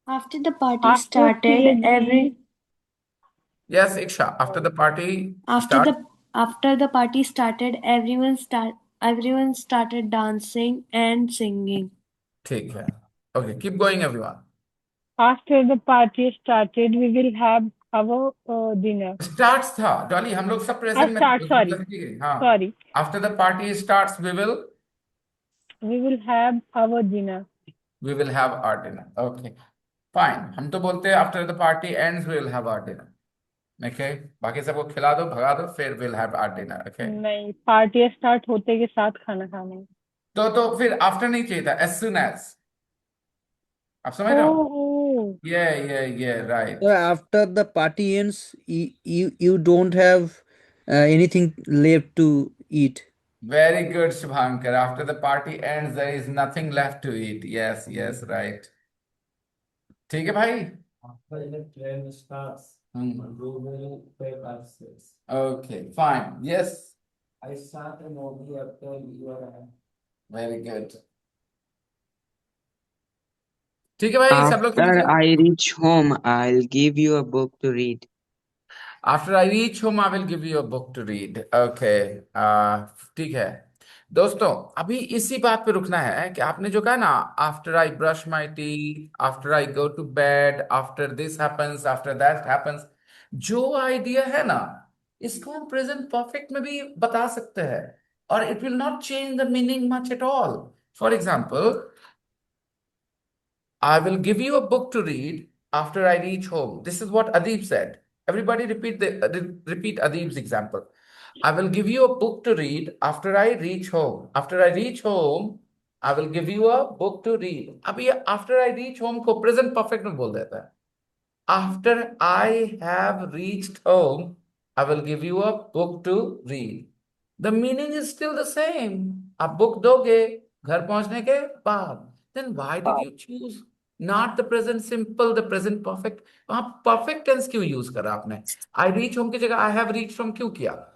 F: After the party
G: After
F: started,
G: she
F: every
G: agrees.
A: Yes, Iksha. After the party
F: after
A: start.
F: the party started, everyone started dancing and singing.
A: ठीक है. Okay, keep going everyone.
G: After the party started, we will have our dinner.
A: Starts था डॉली. हम लोग सब present में
G: Start, sorry.
A: थे. हाँ.
G: Sorry.
A: After the party starts,
G: We will have our dinner.
A: we will have our dinner. Okay, fine. हम तो बोलते हैं after the party ends, we will have our dinner. Okay, बाकी सबको खिला दो, भगा दो, फिर we'll have our dinner. Okay.
G: नहीं, पार्टी स्टार्ट होते के साथ खाना खाने.
A: तो फिर after नहीं चाहिए था. As soon as. आप समझ रहे हो?
G: Oh,
A: Yeah, right.
C: So after the party ends, you don't have anything left to eat.
A: Very good, Shubhankar. After the party ends, there is nothing left to eat. Yes, right. ठीक है भाई.
H: After the train starts,
A: Hmm.
H: we will pay taxes.
A: Okay, fine. Yes,
H: I start a movie after you are.
A: very good. ठीक है भाई, सब लोग
B: After
A: समझ गए?
B: I reach home, I'll give you a book to read.
A: After I reach home, I will give you a book to read. Okay. ठीक है. दोस्तों, अभी इसी बात पे रुकना है कि आपने जो कहा ना, after I brush my teeth, after I go to bed, after this happens, after that happens. जो आइडिया है ना, इसको हम प्रेजेंट परफेक्ट में भी बता सकते हैं. और it will not change the meaning much at all. For example, I will give you a book to read after I reach home. This is what Adeep said. Everybody repeat Adeep's example. I will give you a book to read after I reach home. After I reach home, I will give you a book to read. अब ये after I reach home को present perfect में बोल देता है. After I have reached home, I will give you a book to read. The meaning is still the same. आप book दोगे घर पहुंचने के बाद. Then why did you choose not the present simple, the present perfect? वहां perfect tense क्यों use करा आपने? I reach home की जगह I have reached home क्यों किया?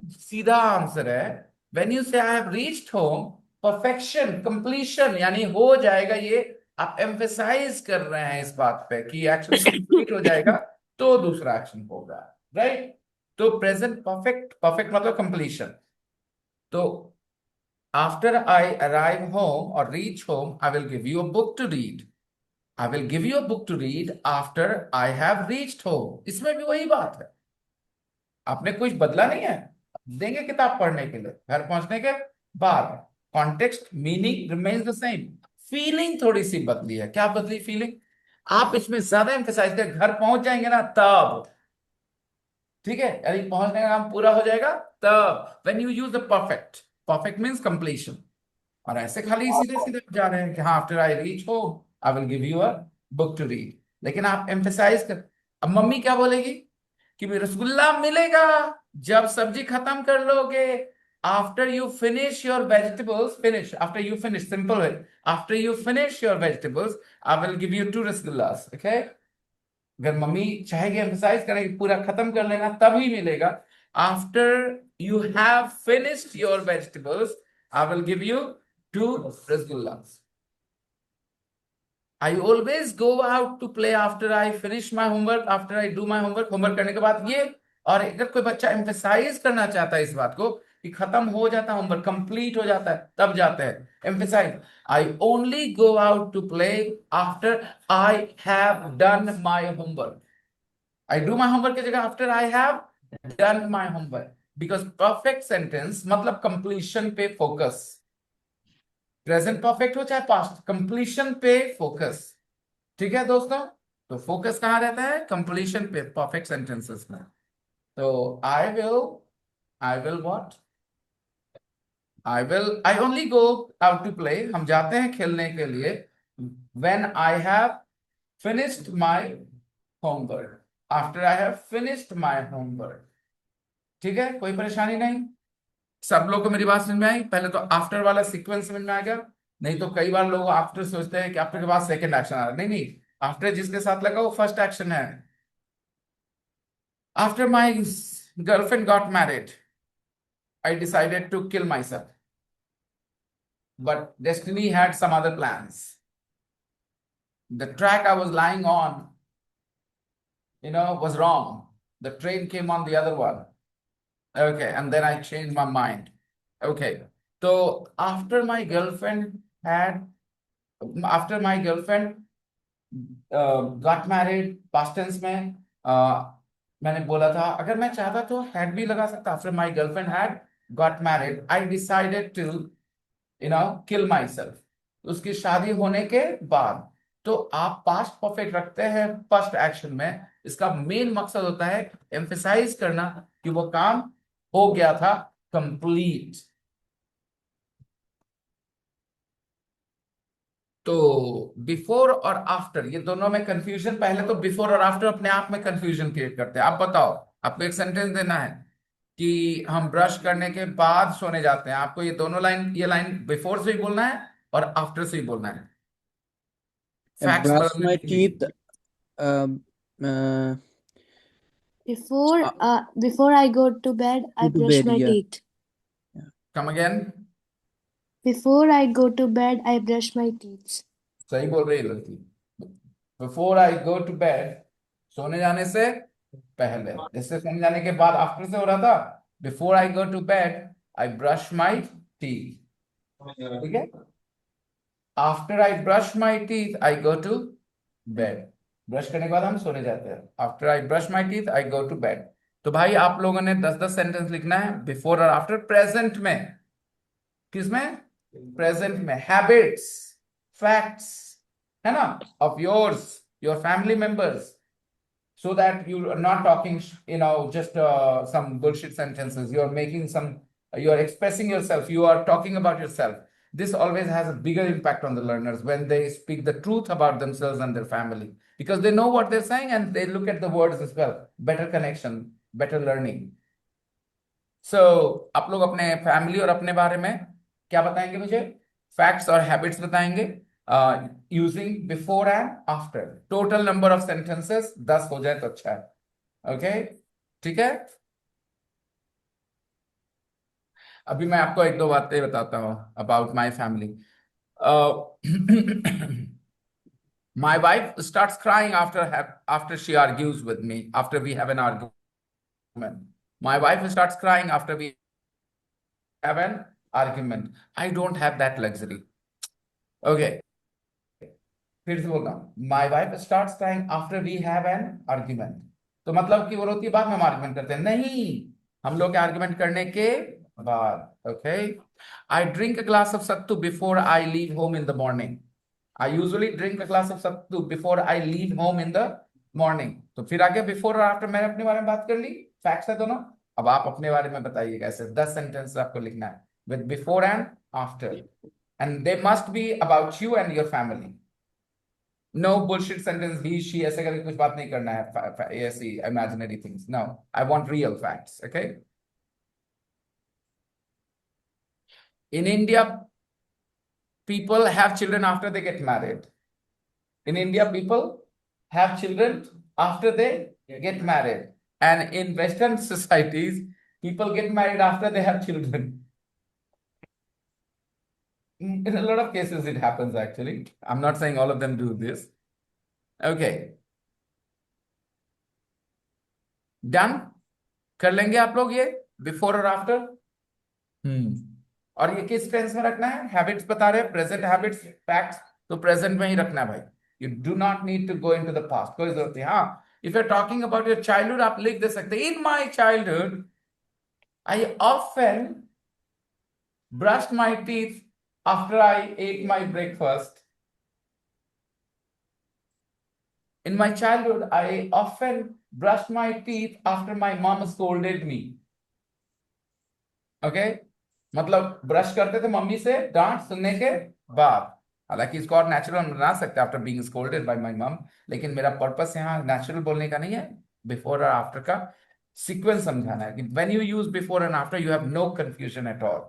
A: सीधा आंसर है व्हेन यू से आई have reached home perfection completion यानी हो जाएगा ये आप एम्फेसाइज कर रहे हैं इस बात पे कि एक्शन कंप्लीट हो जाएगा तो दूसरा एक्शन होगा राइट तो प्रेजेंट परफेक्ट परफेक्ट मतलब कंप्लीशन तो आफ्टर आई अराइव होम और reach home I will give you a book to read I will give you a book to read after I have reached home इसमें भी वही बात है आपने कुछ बदला नहीं है देंगे किताब पढ़ने के लिए घर पहुंचने के बाद context meaning remains the same feeling थोड़ी सी बदली है क्या बदली फीलिंग आप इसमें ज्यादा एम्फेसाइज करें घर पहुंच जाएंगे ना तब ठीक है यानी पहुंचने का काम पूरा हो जाएगा तब when you use the perfect perfect means completion और ऐसे खाली सीधे सीधे जा रहे हैं कि हाँ after I reach home I will give you a book to read लेकिन आप एम्फेसाइज कर अब मम्मी क्या बोलेगी कि भी रसगुल्ला मिलेगा जब सब्जी खत्म कर लोगे after you finish your vegetables finish after you finish simple है after you finish your vegetables I will give you 2 rasgullas okay अगर मम्मी चाहेगी एम्फेसाइज करेगी पूरा खत्म कर लेना तभी मिलेगा after you have finished your vegetables I will give you 2 rasgullas I always go out to play after I finish my homework, after I do my homework. Homework करने के बाद ये और अगर कोई बच्चा एम्फेसाइज करना चाहता है इस बात को कि खत्म हो जाता है होमवर्क कंप्लीट हो जाता है तब जाते हैं emphasise I only go out to play after I have done my homework I do my homework की जगह after I have done my homework because perfect sentence मतलब कंप्लीशन पे फोकस प्रेजेंट परफेक्ट हो चाहे पास्ट कंप्लीशन पे focus ठीक है दोस्तों तो फोकस कहाँ रहता है कंप्लीशन पे परफेक्ट सेंटेंसेस में तो I will what I only go out to play हम जाते हैं खेलने के लिए when I have finished my homework after I have finished my homework ठीक है कोई परेशानी नहीं सब लोग को मेरी बात समझ में आई पहले तो आफ्टर वाला सीक्वेंस समझ में आ गया नहीं तो कई बार लोग आफ्टर सोचते हैं कि आफ्टर के बाद सेकंड एक्शन आ रहा है नहीं नहीं आफ्टर जिसके साथ लगा वो फर्स्ट एक्शन है after my girlfriend got married I decided to kill myself but destiny had some other plans the track I was lying on was wrong the train came on the other one okay and then I changed my mind okay so after my girlfriend had after my girlfriend got married past tense में मैंने बोला था अगर मैं चाहता तो had भी लगा सकता after my girlfriend had got married I decided to kill myself उसकी शादी होने के बाद तो आप पास्ट परफेक्ट रखते हैं फर्स्ट एक्शन में इसका मेन मकसद होता है एम्फेसाइज करना कि वो काम हो गया था कंप्लीट तो बिफोर और आफ्टर ये दोनों में कंफ्यूजन पहले तो बिफोर और आफ्टर अपने आप में कंफ्यूजन क्रिएट करते हैं आप बताओ आपको एक सेंटेंस देना है कि हम ब्रश करने के बाद सोने जाते हैं आपको ये दोनों लाइन ये लाइन बिफोर से ही बोलना है और आफ्टर से ही बोलना है फैक्ट्स
C: brush
A: बदलने
C: my
A: के
C: teeth
A: लिए
F: Before before I go to bed, I
C: go to
F: brush
C: bed,
F: my
C: yeah.
F: teeth.
A: Come again
F: Before I go to bed, I brush my teeth.
A: सही बोल रही है लड़की before I go to bed सोने जाने से पहले जैसे सोने जाने के बाद आफ्टर से हो रहा था before I go to bed I brush my teeth ठीक है after I brush my teeth I go to bed brush करने के बाद हम सोने जाते हैं after I brush my teeth I go to bed तो भाई आप लोगों ने 10-10 सेंटेंस लिखना है बिफोर और आफ्टर प्रेजेंट में किसमें प्रेजेंट में हैबिट्स फैक्ट्स है ना of yours your family members so that you are not talking, just some bullshit sentences. You're making some, you're expressing yourself, you are talking about yourself. This always has a bigger impact on the learners when they speak the truth about themselves and their family, because they know what they're saying and they look at the words as well. Better connection, better learning. So आप लोग अपने family और अपने बारे में क्या बताएंगे मुझे? फैक्ट्स और हैबिट्स बताएंगे using before and after. Total number of sentences 10 हो जाए तो अच्छा है. ओके, ठीक है. अभी मैं आपको एक दो बातें बताता हूँ about my family. My wife starts crying after she argues with me, after we have an argument. My wife starts crying after we have an argument. I don't have that luxury. Okay. फिर से बोलता हूँ, My wife starts crying after we have an argument. तो मतलब कि वो रोती है बाद में हम आर्ग्यूमेंट करते हैं? नहीं, हम लोग आर्ग्यूमेंट करने के बाद. Okay. I drink a glass of sattu before I leave home in the morning. I usually drink a glass of sattu before I leave home in the morning. तो फिर आगे बिफोर और आफ्टर मैंने अपने बारे में बात कर ली. फैक्ट्स है दोनों. अब आप अपने बारे में बताइए कैसे. 10 सेंटेंस आपको लिखना है with before and after, and they must be about you and your family. No bullshit sentence he she ऐसे करके कुछ बात नहीं करना है, ऐसी imaginary things. No, I want real facts. Okay. In India, people have children after they get married. In India, people have children after they get married. And in Western societies, people get married after they have children. In a lot of cases, it happens actually. I'm not saying all of them do this. Okay. Done? कर लेंगे आप लोग ये before और after. और ये किस tense में रखना है? हैबिट्स बता रहे हैं, प्रेजेंट हैबिट्स, फैक्ट्स, तो प्रेजेंट में ही रखना है भाई. You do not need to go into the past. कोई जरूरत नहीं. हाँ, if you are talking about your childhood, आप लिख दे सकते हैं, in my childhood I often brushed my teeth after I ate my breakfast. In my childhood, I often brushed my teeth after my mom scolded me. Okay? मतलब brush करते थे mummy से डांट सुनने के बाद. हालांकि इसको और नेचुरल बना सकते हैं after being scolded by my mum, लेकिन मेरा पर्पस यहाँ नेचुरल बोलने का नहीं है. बिफोर और आफ्टर का सीक्वेंस समझाना है कि when you use before and after you have no confusion at all.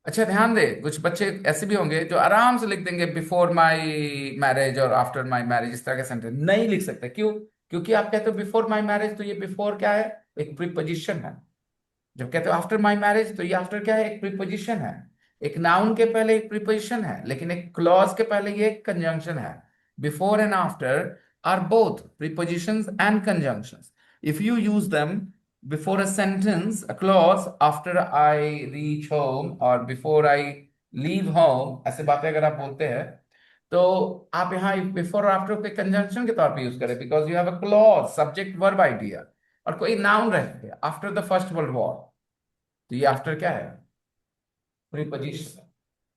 A: अच्छा, ध्यान दे, कुछ बच्चे ऐसे भी होंगे जो आराम से लिख देंगे बिफोर माय मैरिज और आफ्टर माय मैरिज. इस तरह के सेंटेंस नहीं लिख सकते. क्यों? क्योंकि आप कहते हो बिफोर माय मैरिज, तो ये बिफोर क्या है? एक प्रीपोजिशन है. जब कहते हो आफ्टर माय मैरिज, तो ये आफ्टर क्या है? एक प्रीपोजिशन है. एक नाउन के पहले एक प्रीपोजिशन है, लेकिन एक क्लॉज के पहले ये एक कंजंक्शन है. Before and after are both prepositions and conjunctions. If you use them before a sentence, a clause, after I reach home or before I leave home, ऐसे बातें अगर आप बोलते हैं तो आप यहाँ बिफोर और आफ्टर के कंजंक्शन के तौर पे यूज करें, because you have a clause, subject verb idea, और कोई नाउन रहते हैं after the first world war. तो ये आफ्टर क्या है? प्रीपोजिशन.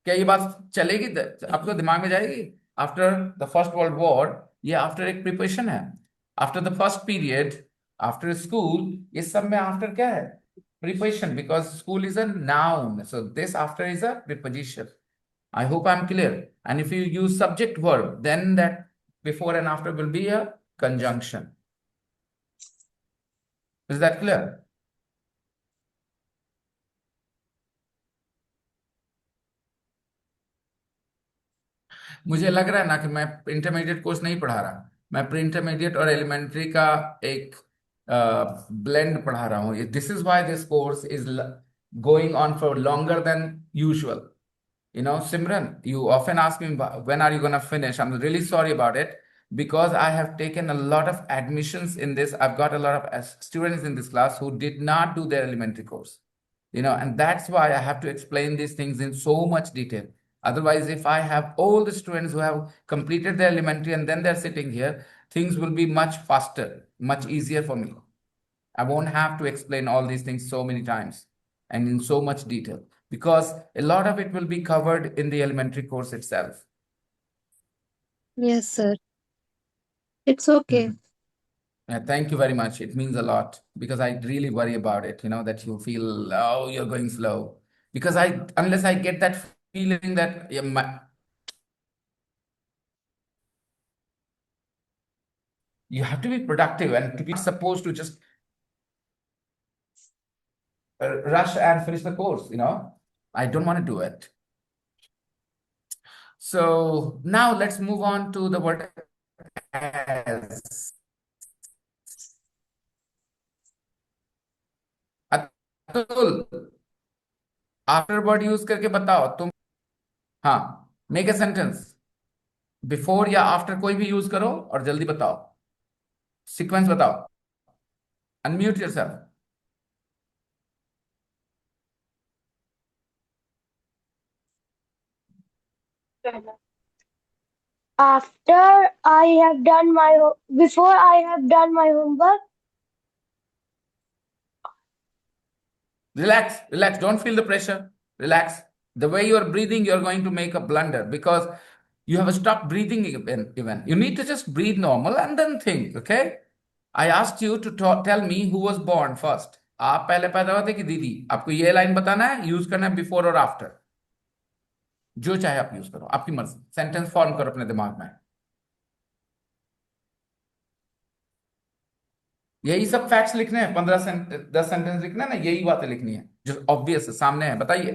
A: क्या ये बात चलेगी? आपको दिमाग में जाएगी? After the first world war, ये आफ्टर एक प्रीपोजिशन है. After the first period, after school, ये सब में आफ्टर क्या है? Preposition, because school is a noun, so this after is a preposition. I hope I'm clear. And if you use subject verb, then that before and after will be a conjunction. Is that clear? मुझे लग रहा है ना कि मैं intermediate course नहीं पढ़ा रहा. मैं प्री इंटरमीडिएट और एलिमेंट्री का एक ब्लेंड पढ़ा रहा हूँ. This is why this course is going on for longer than usual. Simran, you often ask me, when are you going to finish? I'm really sorry about it, because I have taken a lot of admissions in this. I've got a lot of students in this class who did not do their elementary course. And that's why I have to explain these things in so much detail. Otherwise, if I have all the students who have completed their elementary and then they're sitting here, things will be much faster, much easier for me. I won't have to explain all these things so many times and in so much detail, because a lot of it will be covered in the elementary course itself.
E: Yes, sir. It's okay.
A: Yeah, thank you very much. It means a lot because I really worry about it, that you feel, oh, you're going slow. Because unless I get that feeling that you have to be productive and to be supposed to just rush and finish the course. I don't want to do it. So now let's move on to the word as. Atul, after word use करके बताओ तुम। हाँ, make a sentence before या after कोई भी use करो और जल्दी बताओ, सीक्वेंस बताओ। Unmute yourself.
I: After I have done before I have done my homework.
A: Relax, relax. Don't feel the pressure. Relax. The way you are breathing, you're going to make a blunder because you have stopped breathing even. You need to just breathe normal and then think, okay? I asked you to tell me who was born first. आप पहले पैदा हुए थे कि दीदी? आपको ये line बताना है, यूज करना है बिफोर और आफ्टर। जो चाहे आप यूज करो, आपकी मर्जी। सेंटेंस फॉर्म करो अपने दिमाग में। यही सब फैक्ट्स लिखने हैं, 10 सेंटेंस लिखना है ना, यही बातें लिखनी है जो ऑब्वियस है, सामने है। बताइए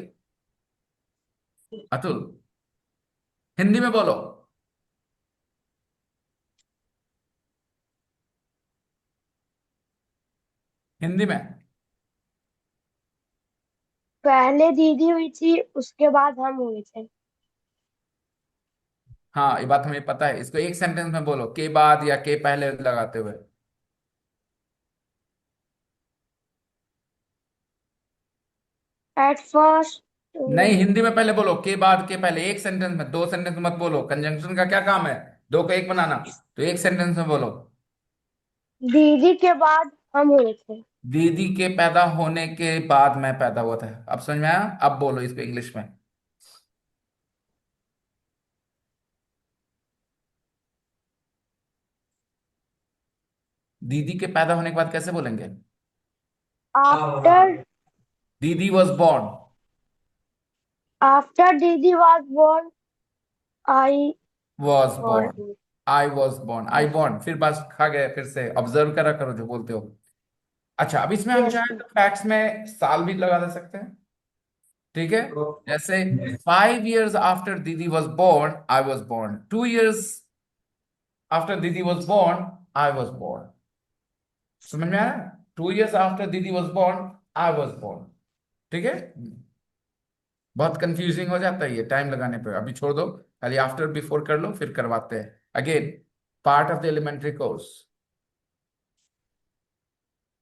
A: अतुल, हिंदी में बोलो। हिंदी में।
I: पहले दीदी हुई थी, उसके बाद हम हुए थे।
A: हाँ, ये बात हमें पता है। इसको एक सेंटेंस में बोलो, के बाद या के पहले लगाते हुए।
I: At first,
A: नहीं, हिंदी में पहले बोलो, के बाद के पहले। एक सेंटेंस में, 2 सेंटेंस मत बोलो। कंजंक्शन का क्या काम है? दो को एक बनाना। तो एक सेंटेंस में बोलो।
I: दीदी के बाद हम हुए थे।
A: दीदी के पैदा होने के बाद मैं पैदा हुआ था। अब समझ में आया? अब बोलो इसको इंग्लिश में। दीदी के पैदा होने के बाद कैसे बोलेंगे?
I: After
A: Didi was born.
I: after Didi was born, I
A: was
I: born.
A: Born. I was born. I born, फिर बस खा गए। फिर से ऑब्जर्व करा करो जो बोलते हो। अच्छा, अब इसमें हम
I: Yes.
A: चाहें तो फैक्ट्स में साल भी लगा दे सकते हैं। ठीक है, जैसे 5 years आफ्टर दीदी was born I was born. 2 years after दीदी was born I was born. समझ में आया? 2 years आफ्टर दीदी was born I was born. ठीक है। बहुत कंफ्यूजिंग हो जाता है ये टाइम लगाने पे। अभी छोड़ दो, खाली आफ्टर बिफोर कर लो, फिर करवाते हैं। Again, part of the elementary course.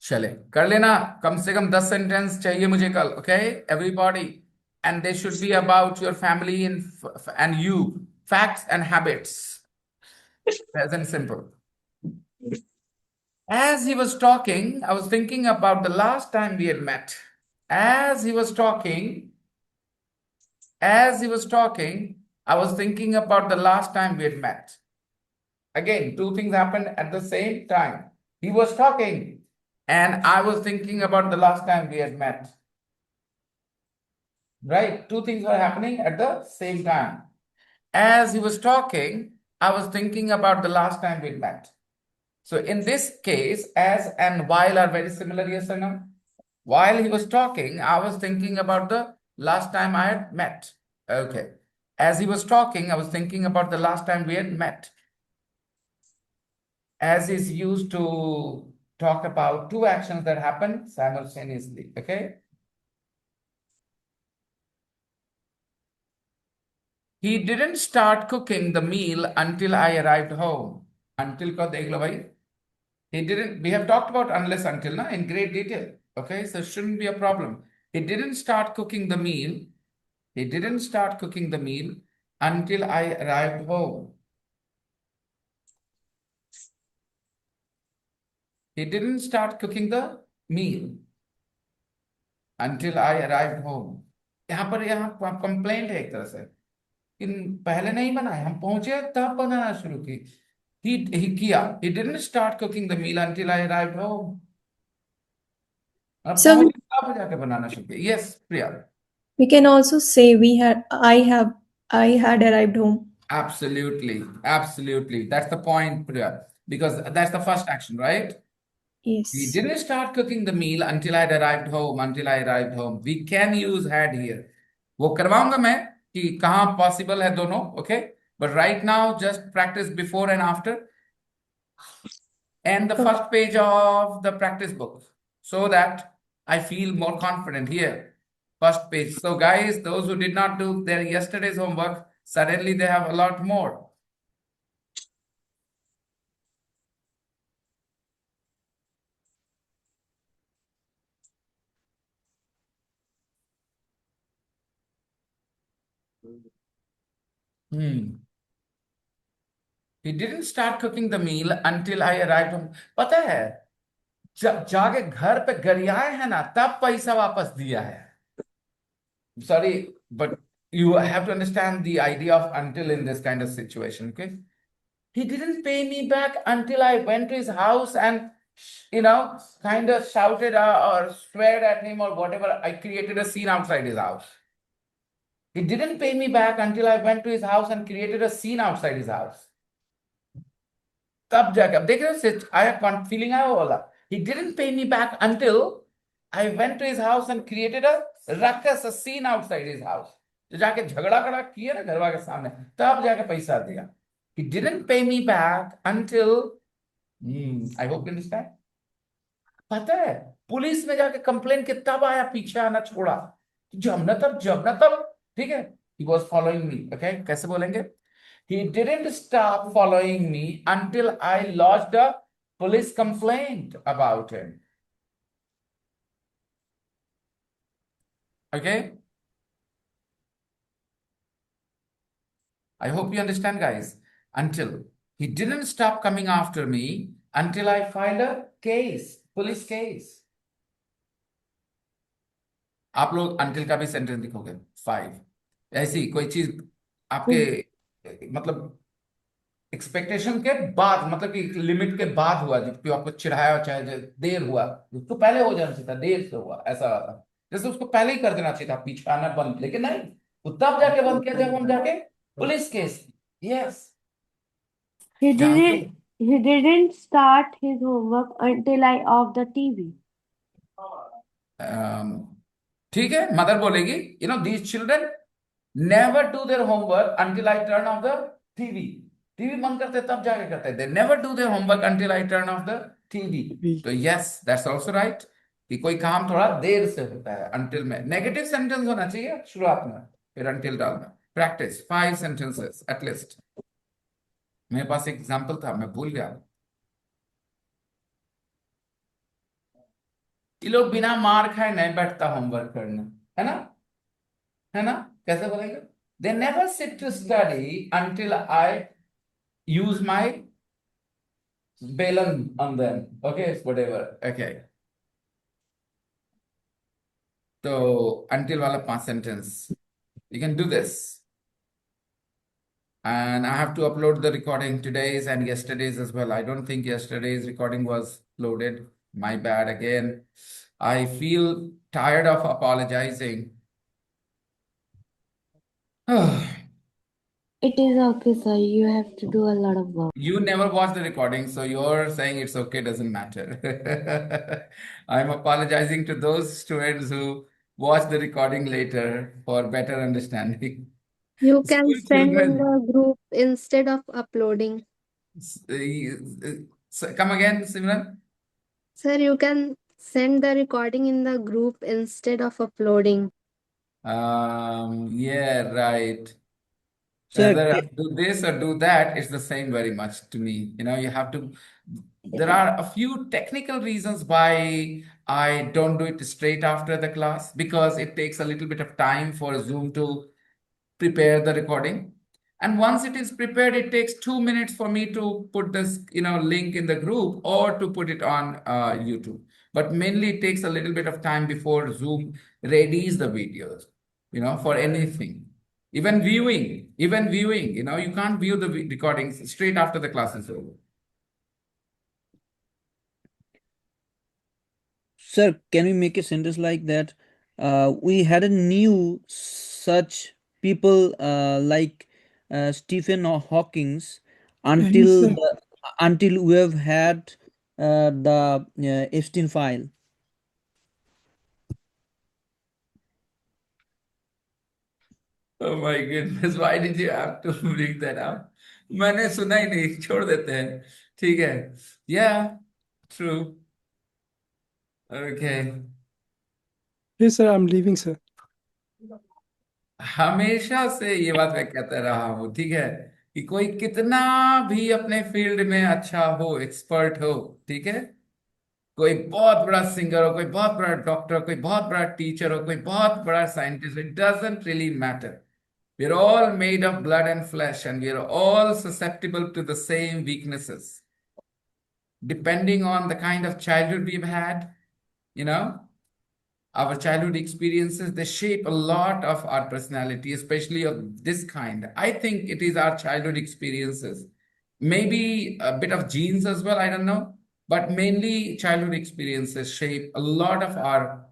A: चले, कर लेना। कम से कम 10 सेंटेंस चाहिए मुझे कल, okay everybody. And they should be about your family and you, facts and habits, present simple. As he was talking, I was thinking about the last time we had met. As he was talking, as he was talking, I was thinking about the last time we had met. Again, two things happened at the same time. He was talking, and I was thinking about the last time we had met. Right? Two things were happening at the same time. As he was talking, I was thinking about the last time we met. So in this case, as and while are very similar, yes or no? While he was talking, I was thinking about the last time I had met. Okay. As he was talking, I was thinking about the last time we had met. As is used to talk about two actions that happen simultaneously. Okay. He didn't start cooking the meal until I arrived home. Until ko dekh lo bhai. He didn't, we have talked about unless until na in great detail. Okay, so it shouldn't be a problem. He didn't start cooking the meal. He didn't start cooking the meal until I arrived home. He didn't start cooking the meal until I arrived home. यहाँ complaint है एक तरह से कि पहले नहीं बनाए, हम पहुंचे तब बनाना शुरू की। He didn't start cooking the meal until I arrived home. अब
J: So
A: पहुंच आप जाके बनाना शुरू किया. Yes, Priya.
J: we can also say I had arrived home.
A: Absolutely, absolutely. That's the point, Priya, because that's the first action, right? We
J: Yes.
A: didn't start cooking the meal until I arrived home. Until I arrived home. We can use had here. वो करवाऊंगा मैं कि कहाँ possible है दोनों, okay? But right now, just practice before and after, and the
J: Okay.
A: first page of the practice book, so that I feel more confident here. First page. So, guys, those who did not do their yesterday's homework, suddenly they have a lot more. He didn't start cooking the meal until I arrived home. पता है जब जाके घर पे गरियाए है ना तब पैसा वापस दिया है. Sorry, but you have to understand the idea of until in this kind of situation, okay? He didn't pay me back until I went to his house and, kind of shouted or sweared at him or whatever. I created a scene outside his house. He didn't pay me back until I went to his house and created a scene outside his house. तब जाके अब देख रहे हो आया feeling आया वो वाला. He didn't pay me back until I went to his house and created a ruckus, a scene outside his house. तो जाके झगड़ा कड़ा किया ना घरवा के सामने तब जाके पैसा दिया. He didn't pay me back until I hope you understand. पता है पुलिस में जाके कंप्लेन के तब आया पीछे आना छोड़ा. जब न तब ठीक है. He was following me. Okay, कैसे बोलेंगे? He didn't stop following me until I lodged a police complaint about him. Okay? I hope you understand, guys. Until he didn't stop coming after me until I filed a case, police case. आप लोग until का भी sentence लिखोगे 5. ऐसी कोई चीज आपके मतलब एक्सपेक्टेशन के बाद मतलब कि लिमिट के बाद हुआ जबकि आपको चिढ़ाया चाहे देर हुआ उसको पहले हो जाना चाहिए था देर से हुआ ऐसा जैसे उसको पहले ही कर देना चाहिए था पीछे आना बंद लेकिन नहीं वो तब जाके बंद किया जब हम जाके पुलिस केस. यस
I: He
A: जानते
I: didn't he didn't start his homework until I off the TV.
A: ठीक है मदर बोलेगी these children never do their homework until I turn off the TV. TV बंद करते तब जाके करते. They never do their homework until I turn off the TV. तो yes, that's also right. कि कोई काम थोड़ा देर से होता है until में नेगेटिव सेंटेंस होना चाहिए शुरुआत में फिर until डालना. Practice 5 sentences at least. मेरे पास एक एग्जांपल था मैं भूल गया. ये लोग बिना मार खाए नहीं बैठता होमवर्क करने है ना कैसे बोलेंगे? They never sit to study until I use my balan on them. Okay, whatever. Okay. So until wala 5 sentence. You can do this. And I have to upload the recording today's and yesterday's as well. I don't think yesterday's recording was loaded. My bad again. I feel tired of apologizing.
I: It is okay, sir. You have to do a lot of work.
A: You never watched the recording, so you're saying it's okay, doesn't matter. I'm apologizing to those students who watch the recording later for better understanding.
E: You can
A: School
E: send in
A: children,
E: the group instead of uploading.
A: come again, Simran.
E: Sir, you can send the recording in the group instead of uploading.
A: Yeah, right.
C: Sir,
A: Whether I do this or do that, it's the same very much to me. You have to, there are a few technical reasons why I don't do it straight after the class because it takes a little bit of time for Zoom to prepare the recording. And once it is prepared, it takes 2 minutes for me to put this, link in the group or to put it on YouTube. But mainly it takes a little bit of time before Zoom readies the videos, for anything. Even viewing, you know, you can't view the recordings straight after the class is over.
C: Sir, can we make a sentence like that? We had a new such people like Stephen Hawking's
D: Yes,
C: until
D: sir.
C: until we have had the Epstein file.
A: Oh my goodness, why did you have to bring that up? मैंने सुना ही नहीं, छोड़ देते हैं. ठीक है. Yeah, true. Okay.
D: Yes, sir. I'm leaving, sir.
A: हमेशा से ये बात मैं कहता रहा हूँ, ठीक है, कि कोई कितना भी अपने फील्ड में अच्छा हो, एक्सपर्ट हो, ठीक है, कोई बहुत बड़ा सिंगर हो, कोई बहुत बड़ा डॉक्टर हो, कोई बहुत बड़ा टीचर हो, कोई बहुत बड़ा scientist, it doesn't really matter. We are all made of blood and flesh, and we are all susceptible to the same weaknesses. Depending on the kind of childhood we've had, you know, our childhood experiences, they shape a lot of our personality, especially of this kind. I think it is our childhood experiences. Maybe a bit of genes as well, I don't know. But mainly childhood experiences shape a lot of our,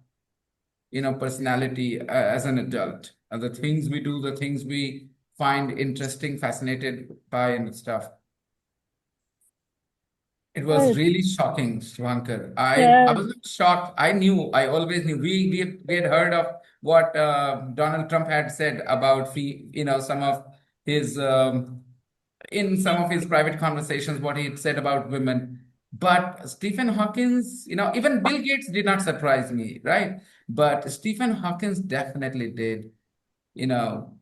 A: you know, personality as an adult. The things we do, the things we find interesting, fascinated by and stuff. It was
G: Sir,
A: really shocking, Shivankar. I
G: sir,
A: was not shocked. I always knew. We had heard of what Donald Trump had said about you know, some of his in some of his private conversations, what he had said about women. But Stephen Hawkins, you know, even Bill Gates did not surprise me, right? But Stephen Hawkins definitely did, you know,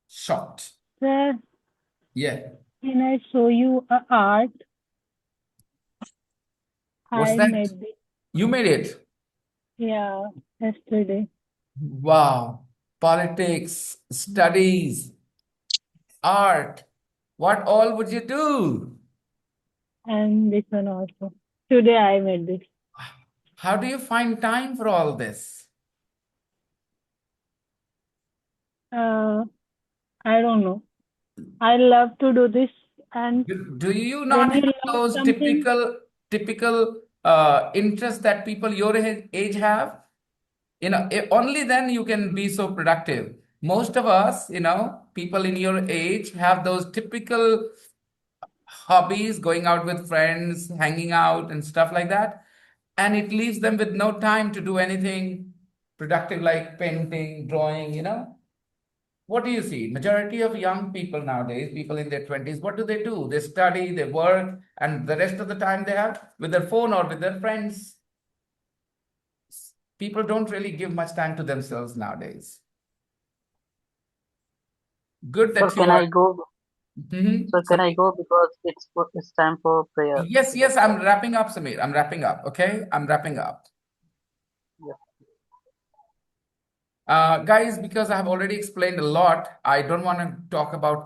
A: shocked.
G: sir,
A: Yeah.
G: can I show you a art?
A: What's
G: I
A: that?
G: made this,
A: You made it.
G: yeah, yesterday.
A: Wow. Politics, studies, art. What all would you do?
G: And this one also. Today I made this.
A: How do you find time for all this?
G: Uh, I don't know. I love to do this, and
A: Do you
G: when
A: not
G: you
A: have
G: love
A: those
G: something,
A: typical interests that people your age have? You know, only then you can be so productive. Most of us, you know, people in your age have those typical hobbies, going out with friends, hanging out, and stuff like that. And it leaves them with no time to do anything productive like painting, drawing, you know. What do you see? Majority of young people nowadays, people in their 20s, what do? They study, they work, and the rest of the time they have with their phone or with their friends. People don't really give much time to themselves nowadays. Good
K: Sir,
A: that you
K: can
A: are.
K: I go?
A: Mhm.
K: Sir, can I go because it's time for prayer?
A: Yes,
K: That's
A: yes,
K: why.
A: I'm wrapping up, Samir. I'm wrapping up. Okay, I'm wrapping up.
K: Yeah.
A: Guys, because I have already explained a lot, I don't want to talk about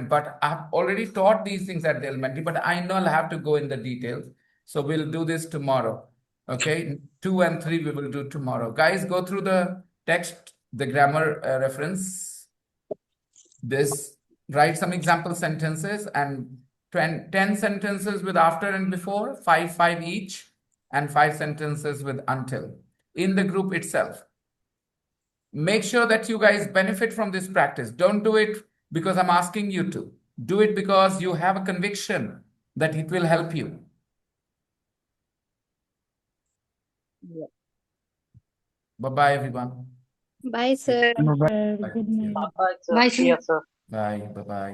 A: but I've already taught these things at the elementary, but I know I'll have to go in the details. So we'll do this tomorrow. Okay, 2 and 3 we will do tomorrow. Guys, go through the text, the grammar reference, this, write some example sentences and 10 sentences with after and before, 5 each, and 5 sentences with until in the group itself. Make sure that you guys benefit from this practice. Don't do it because I'm asking you to. Do it because you have a conviction that it will help you.
K: Yeah.
A: Bye-bye, everyone.
E: Bye, sir.
G: sir,
A: Bye.
G: good night.
K: Bye, sir.
E: Bye,
K: See
E: sir.
K: ya, sir.
A: Bye. Bye-bye.